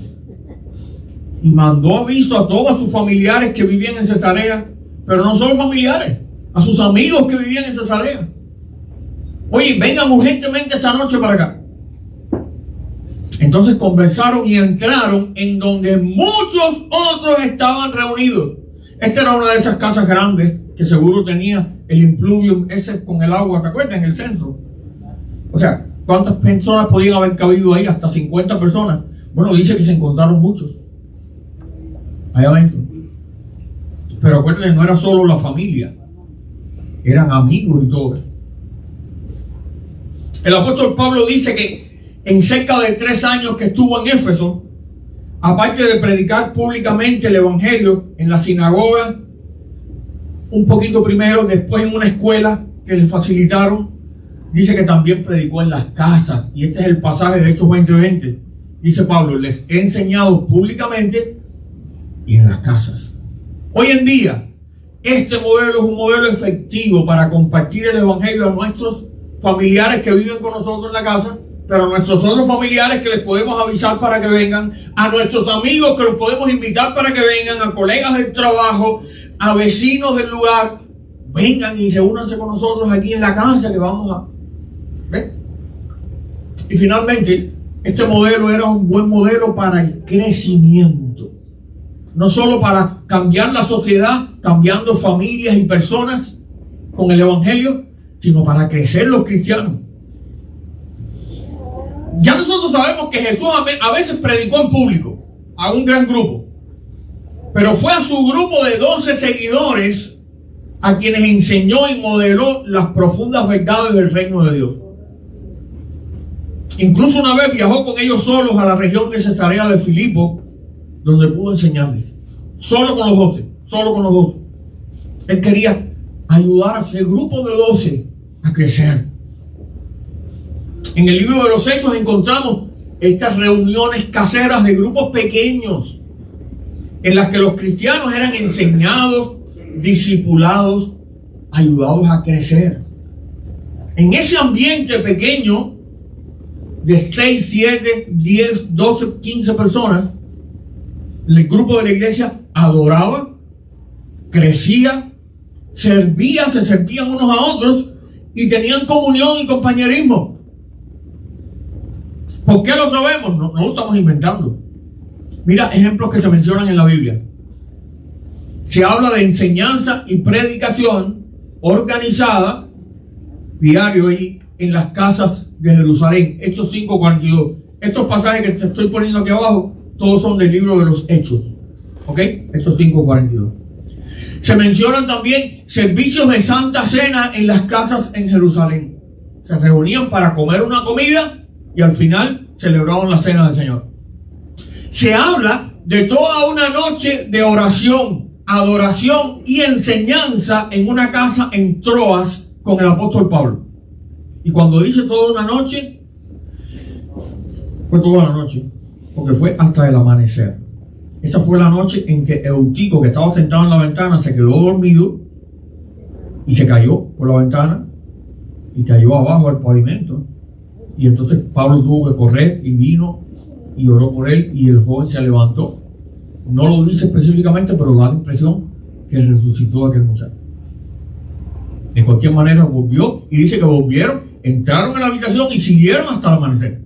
Speaker 1: y mandó aviso a todos sus familiares que vivían en Cesarea. Pero no solo familiares, a sus amigos que vivían en Cesarea. Oye, vengan urgentemente esta noche para acá. Entonces conversaron y entraron en donde muchos otros estaban reunidos. Esta era una de esas casas grandes que seguro tenía el impluvium ese con el agua, ¿te acuerdas? En el centro. O sea, ¿cuántas personas podían haber cabido ahí? Hasta 50 personas. Bueno, dice que se encontraron muchos allá adentro. Pero acuérdense, no era solo la familia, eran amigos y todo eso. El apóstol Pablo dice que en cerca de 3 años que estuvo en Éfeso, aparte de predicar públicamente el evangelio en la sinagoga, un poquito primero, después en una escuela que le facilitaron, dice que también predicó en las casas. Y este es el pasaje de Hechos 20:20. dice Pablo, les he enseñado públicamente y en las casas. Hoy en día, este modelo es un modelo efectivo para compartir el evangelio a nuestros familiares que viven con nosotros en la casa, pero a nuestros otros familiares que les podemos avisar para que vengan, a nuestros amigos que los podemos invitar para que vengan, a colegas del trabajo, a vecinos del lugar, vengan y reúnanse con nosotros aquí en la casa que vamos a ver. Y finalmente, este modelo era un buen modelo para el crecimiento, no solo para cambiar la sociedad, cambiando familias y personas con el evangelio, sino para crecer los cristianos. Ya nosotros sabemos que Jesús a veces predicó en público a un gran grupo, pero fue a su grupo de 12 seguidores a quienes enseñó y modeló las profundas verdades del reino de Dios. Incluso una vez viajó con ellos solos a la región de Cesarea de Filipo, donde pudo enseñarles. Solo con los 12, solo con los 12. Él quería ayudar a ese grupo de 12 a crecer. En el libro de los Hechos encontramos estas reuniones caseras de grupos pequeños en las que los cristianos eran enseñados, discipulados, ayudados a crecer. En ese ambiente pequeño de 6, 7, 10, 12, 15 personas, el grupo de la iglesia adoraba, crecía, servía, se servían unos a otros y tenían comunión y compañerismo. ¿Por qué lo sabemos? No lo estamos inventando. Mira ejemplos que se mencionan en la Biblia. Se habla de enseñanza y predicación organizada diario y en las casas de Jerusalén. Hechos 5:42. Estos pasajes que te estoy poniendo aquí abajo, todos son del libro de los Hechos. ¿Ok? Hechos 5:42. Se mencionan también servicios de Santa Cena en las casas en Jerusalén. Se reunían para comer una comida y al final celebraban la cena del Señor. Se habla de toda una noche de oración, adoración y enseñanza en una casa en Troas con el apóstol Pablo. Y cuando dice toda una noche, fue toda la noche, porque fue hasta el amanecer. Esa fue la noche en que Eutico, que estaba sentado en la ventana, se quedó dormido y se cayó por la ventana y cayó abajo al pavimento. Y entonces Pablo tuvo que correr y vino y oró por él y el joven se levantó. No lo dice específicamente, pero da la impresión que resucitó a aquel muchacho. De cualquier manera volvió y dice que volvieron, entraron en la habitación y siguieron hasta el amanecer.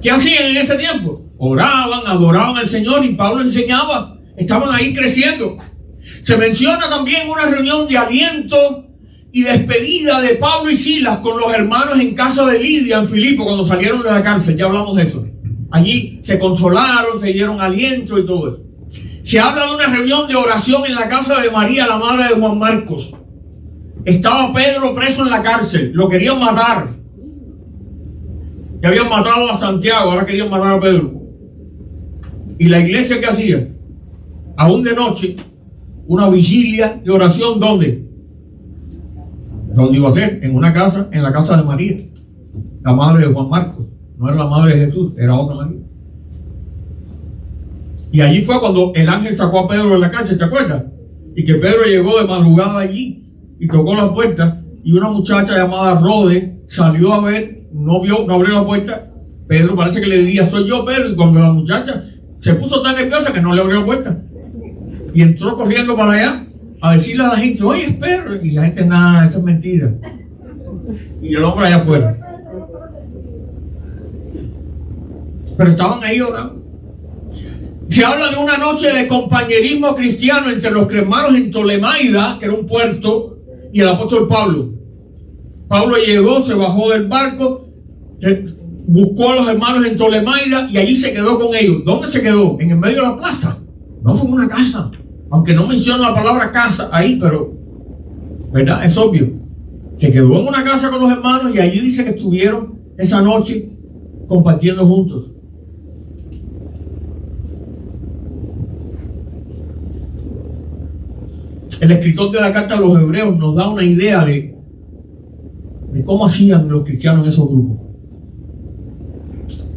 Speaker 1: ¿Qué hacían en ese tiempo? Oraban, adoraban al Señor y Pablo enseñaba. Estaban ahí creciendo. Se menciona también una reunión de aliento y despedida de Pablo y Silas con los hermanos en casa de Lidia en Filipo cuando salieron de la cárcel. Ya hablamos de eso. Allí se consolaron, se dieron aliento y todo eso. Se habla de una reunión de oración en la casa de María, la madre de Juan Marcos. Estaba Pedro preso en la cárcel, lo querían matar. Ya habían matado a Santiago, ahora querían matar a Pedro. ¿Y la iglesia qué hacía? Aún de noche, una vigilia de oración, ¿dónde? ¿Dónde iba a ser? En una casa, en la casa de María, la madre de Juan Marcos. No era la madre de Jesús, era otra María. Y allí fue cuando el ángel sacó a Pedro de la cárcel, ¿te acuerdas? Y que Pedro llegó de madrugada allí y tocó la puerta y una muchacha llamada Rode salió a ver, no abrió la puerta. Pedro parece que le diría, soy yo, Pedro. Y cuando la muchacha se puso tan nerviosa que no le abrió la puerta. Y entró corriendo para allá a decirle a la gente, oye, es Pedro. Y la gente, nada, eso es mentira. Y el hombre allá afuera. Pero estaban ahí orando. Se habla de una noche de compañerismo cristiano entre los hermanos en Tolemaida, que era un puerto, y el apóstol Pablo. Pablo llegó, se bajó del barco, buscó a los hermanos en Tolemaida y allí se quedó con ellos. ¿Dónde se quedó? En el medio de la plaza. No fue en una casa. Aunque no menciona la palabra casa ahí, pero, ¿verdad? Es obvio. Se quedó en una casa con los hermanos y allí dice que estuvieron esa noche compartiendo juntos. El escritor de la carta a los hebreos nos da una idea de cómo hacían los cristianos en esos grupos.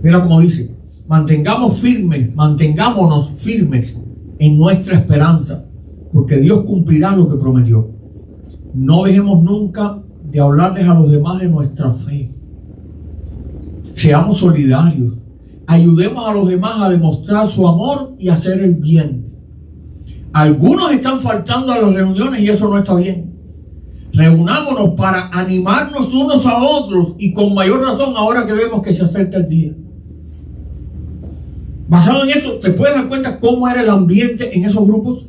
Speaker 1: Mira cómo dice: mantengámonos firmes en nuestra esperanza, porque Dios cumplirá lo que prometió. No dejemos nunca de hablarles a los demás de nuestra fe. Seamos solidarios. Ayudemos a los demás a demostrar su amor y hacer el bien. Algunos están faltando a las reuniones y eso no está bien. Reunámonos para animarnos unos a otros, y con mayor razón ahora que vemos que se acerca el día. Basado en eso, ¿te puedes dar cuenta cómo era el ambiente en esos grupos?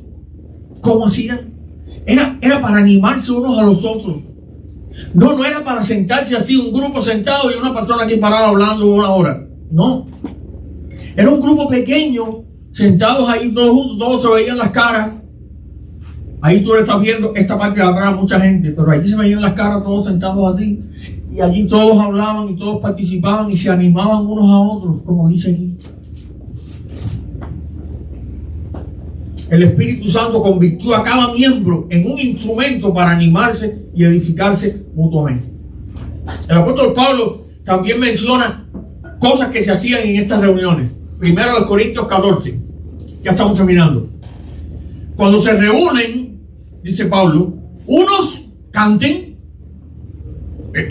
Speaker 1: ¿Cómo hacían? Era para animarse unos a los otros. No era para sentarse así, un grupo sentado y una persona aquí parada hablando 1 hora. No. Era un grupo pequeño, sentados ahí todos juntos, todos se veían las caras. Ahí tú le estás viendo esta parte de atrás, mucha gente, pero allí se veían las caras todos sentados así. Y allí todos hablaban y todos participaban y se animaban unos a otros, como dice aquí. El Espíritu Santo convirtió a cada miembro en un instrumento para animarse y edificarse mutuamente. El apóstol Pablo también menciona cosas que se hacían en estas reuniones. Primero de Corintios 14. Ya estamos terminando. Cuando se reúnen, dice Pablo, unos canten.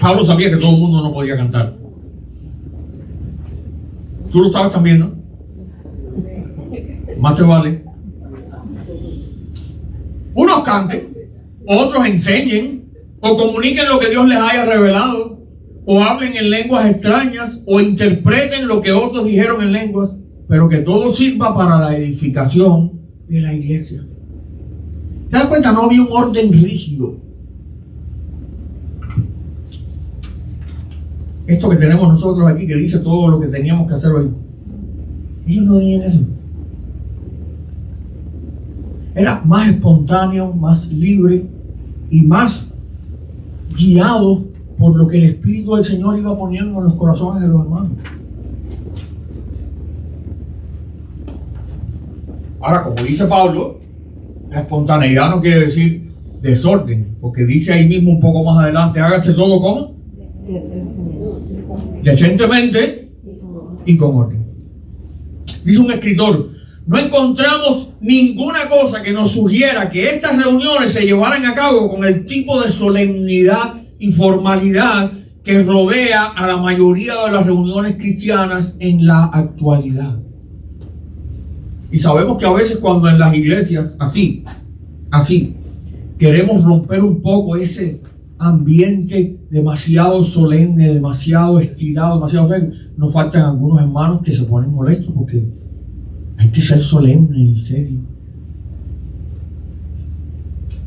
Speaker 1: Pablo sabía que todo el mundo no podía cantar. Tú lo sabes también, ¿no? Más te vale. Unos canten, otros enseñen, o comuniquen lo que Dios les haya revelado, o hablen en lenguas extrañas, o interpreten lo que otros dijeron en lenguas, pero que todo sirva para la edificación de la iglesia. ¿Te das cuenta? No había un orden rígido. Esto que tenemos nosotros aquí, que dice todo lo que teníamos que hacer hoy, ellos no tenían eso. Era más espontáneo, más libre y más guiado por lo que el Espíritu del Señor iba poniendo en los corazones de los hermanos. Ahora, como dice Pablo, la espontaneidad no quiere decir desorden, porque dice ahí mismo un poco más adelante: hágase todo ¿cómo? Decentemente y con orden. Dice un escritor: no encontramos ninguna cosa que nos sugiera que estas reuniones se llevaran a cabo con el tipo de solemnidad y formalidad que rodea a la mayoría de las reuniones cristianas en la actualidad. Y sabemos que a veces cuando en las iglesias, así, queremos romper un poco ese ambiente demasiado solemne, demasiado estirado, demasiado serio, nos faltan algunos hermanos que se ponen molestos porque hay que ser solemne y serio.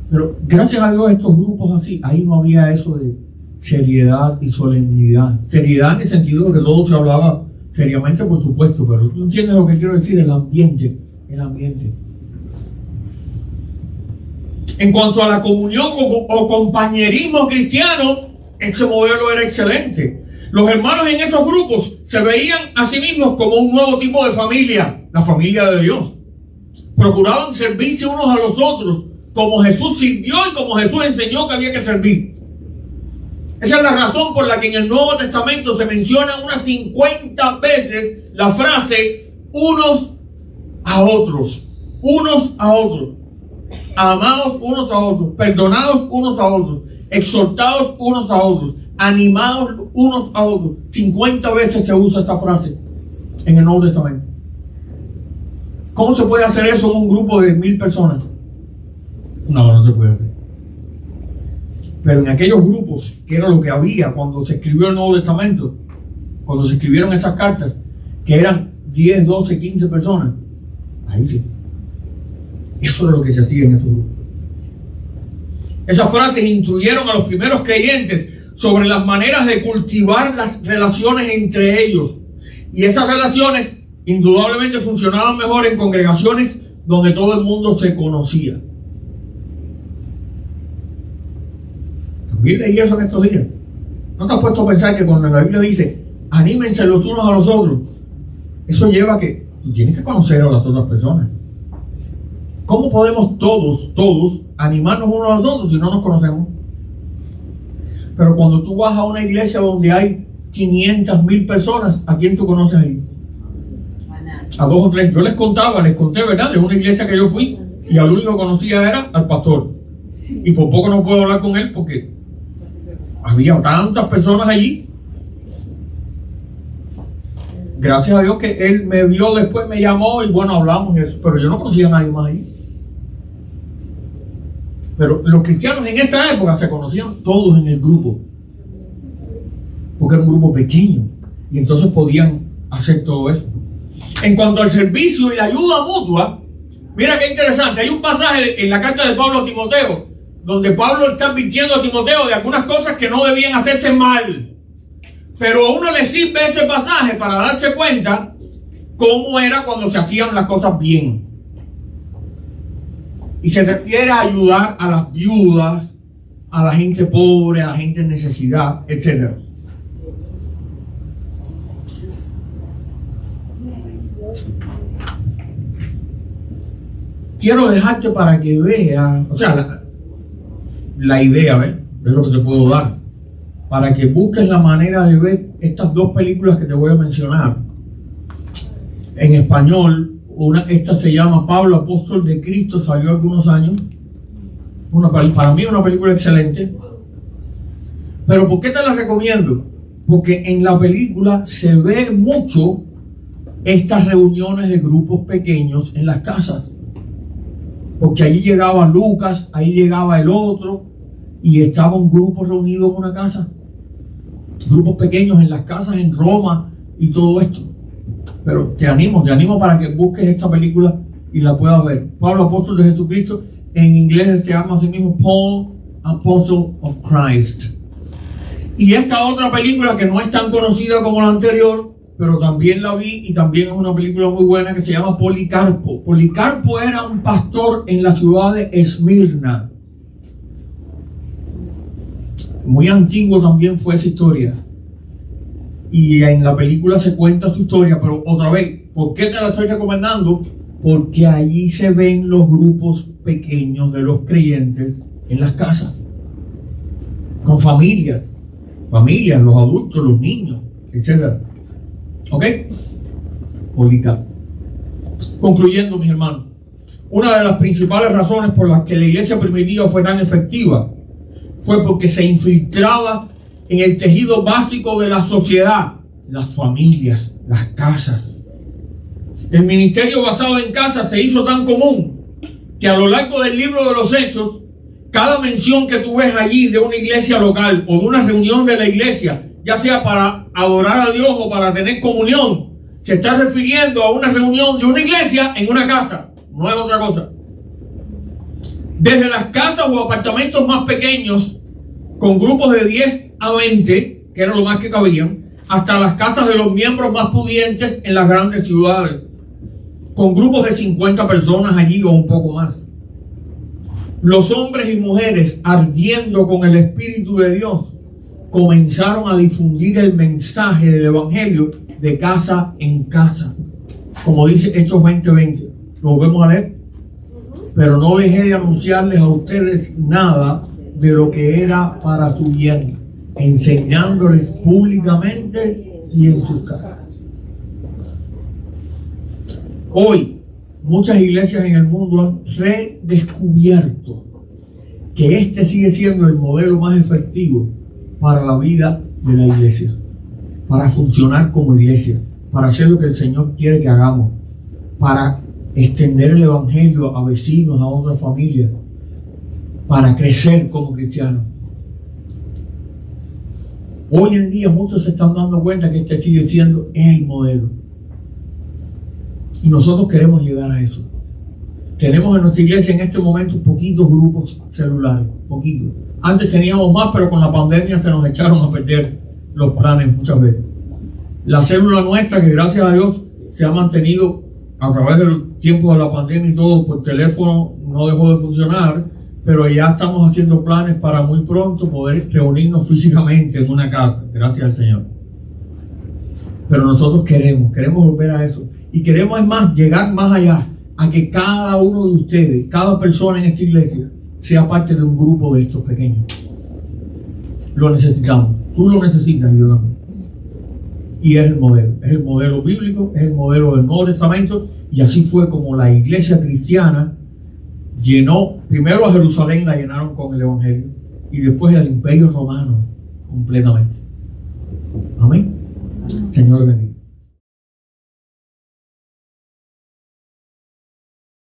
Speaker 1: Pero gracias a Dios estos grupos así, ahí no había eso de seriedad y solemnidad. Seriedad en el sentido de que todo se hablaba seriamente, por supuesto, pero tú entiendes lo que quiero decir, el ambiente. En cuanto a la comunión o compañerismo cristiano, este modelo era excelente. Los hermanos en esos grupos se veían a sí mismos como un nuevo tipo de familia, la familia de Dios. Procuraban servirse unos a los otros, como Jesús sirvió y como Jesús enseñó que había que servir. Esa es la razón por la que en el Nuevo Testamento se menciona unas 50 veces la frase unos a otros, amados unos a otros, perdonados unos a otros, exhortados unos a otros, animados unos a otros. 50 veces se usa esta frase en el Nuevo Testamento. ¿Cómo se puede hacer eso en un grupo de 1000 personas? No se puede hacer. Pero en aquellos grupos, que era lo que había cuando se escribió el Nuevo Testamento, cuando se escribieron esas cartas, que eran 10, 12, 15 personas, ahí sí. Eso era lo que se hacía en estos grupos. Esas frases instruyeron a los primeros creyentes sobre las maneras de cultivar las relaciones entre ellos. Y esas relaciones indudablemente funcionaban mejor en congregaciones donde todo el mundo se conocía. También leí eso en estos días. ¿No te has puesto a pensar que cuando la Biblia dice anímense los unos a los otros, eso lleva a que tú tienes que conocer a las otras personas? ¿Cómo podemos todos animarnos unos a los otros si no nos conocemos? Pero cuando tú vas a una iglesia donde hay 500, 1000 personas. ¿A quién tú conoces ahí? A 2 o 3. Yo les conté, ¿verdad? De una iglesia que yo fui y al único que conocía era al pastor. Y por poco no puedo hablar con él porque había tantas personas allí. Gracias a Dios que él me vio después, me llamó y bueno, hablamos y eso. Pero yo no conocía a nadie más ahí. Pero los cristianos en esta época se conocían todos en el grupo. Porque era un grupo pequeño. Y entonces podían hacer todo eso. En cuanto al servicio y la ayuda mutua, mira qué interesante. Hay un pasaje en la carta de Pablo a Timoteo, donde Pablo está advirtiendo a Timoteo de algunas cosas que no debían hacerse mal. Pero a uno le sirve ese pasaje para darse cuenta cómo era cuando se hacían las cosas bien. Y se refiere a ayudar a las viudas, a la gente pobre, a la gente en necesidad, etc. Quiero dejarte para que veas, o sea, la idea, ¿ves? Es lo que te puedo dar. Para que busques la manera de ver estas 2 películas que te voy a mencionar. En español, esta se llama Pablo, apóstol de Cristo, salió hace algunos años. Para mí una película excelente. Pero ¿por qué te la recomiendo? Porque en la película se ve mucho estas reuniones de grupos pequeños en las casas. Porque allí llegaba Lucas, ahí llegaba el otro, y estaba un grupo reunido en una casa. Grupos pequeños en las casas en Roma y todo esto. Pero te animo para que busques esta película y la puedas ver. Pablo, apóstol de Jesucristo, en inglés se llama así mismo Paul, Apostle of Christ. Y esta otra película que no es tan conocida como la anterior, pero también la vi y también es una película muy buena, que se llama Policarpo. Policarpo era un pastor en la ciudad de Esmirna. Muy antiguo también fue esa historia. Y en la película se cuenta su historia, pero otra vez, ¿por qué te la estoy recomendando? Porque allí se ven los grupos pequeños de los creyentes en las casas. Con familias, los adultos, los niños, etc. ¿Ok? Policarpo. Concluyendo, mis hermanos, una de las principales razones por las que la iglesia primitiva fue tan efectiva fue porque se infiltraba en el tejido básico de la sociedad, las familias, las casas. El ministerio basado en casas se hizo tan común que a lo largo del libro de los Hechos, cada mención que tú ves allí de una iglesia local o de una reunión de la iglesia, ya sea para adorar a Dios o para tener comunión, se está refiriendo a una reunión de una iglesia en una casa, no es otra cosa. Desde las casas o apartamentos más pequeños, con grupos de 10 a 20, que era lo más que cabían, hasta las casas de los miembros más pudientes en las grandes ciudades, con grupos de 50 personas allí o un poco más. Los hombres y mujeres, ardiendo con el Espíritu de Dios, comenzaron a difundir el mensaje del Evangelio de casa en casa. Como dice Hechos 20:20. Lo volvemos a leer. Pero no dejé de anunciarles a ustedes nada de lo que era para su bien, enseñándoles públicamente y en sus casas. Hoy, muchas iglesias en el mundo han redescubierto que este sigue siendo el modelo más efectivo para la vida de la iglesia, para funcionar como iglesia, para hacer lo que el Señor quiere que hagamos, para extender el evangelio a vecinos, a otras familias, para crecer como cristianos. Hoy en día muchos se están dando cuenta que este sigue siendo el modelo. Y nosotros queremos llegar a eso. Tenemos en nuestra iglesia en este momento poquitos grupos celulares, poquitos. Antes teníamos más, pero con la pandemia se nos echaron a perder los planes muchas veces. La célula nuestra, que gracias a Dios se ha mantenido a través del tiempo de la pandemia y todo, por teléfono no dejó de funcionar, pero ya estamos haciendo planes para muy pronto poder reunirnos físicamente en una casa, gracias al Señor. Pero nosotros queremos volver a eso. Y queremos, es más, llegar más allá, a que cada uno de ustedes, cada persona en esta iglesia, sea parte de un grupo de estos pequeños. Lo necesitamos. Tú lo necesitas y yo también. y es el modelo bíblico, es el modelo del Nuevo Testamento, y así fue como la iglesia cristiana llenó, primero a Jerusalén la llenaron con el Evangelio, y después al Imperio Romano completamente. Amén. Señor bendiga.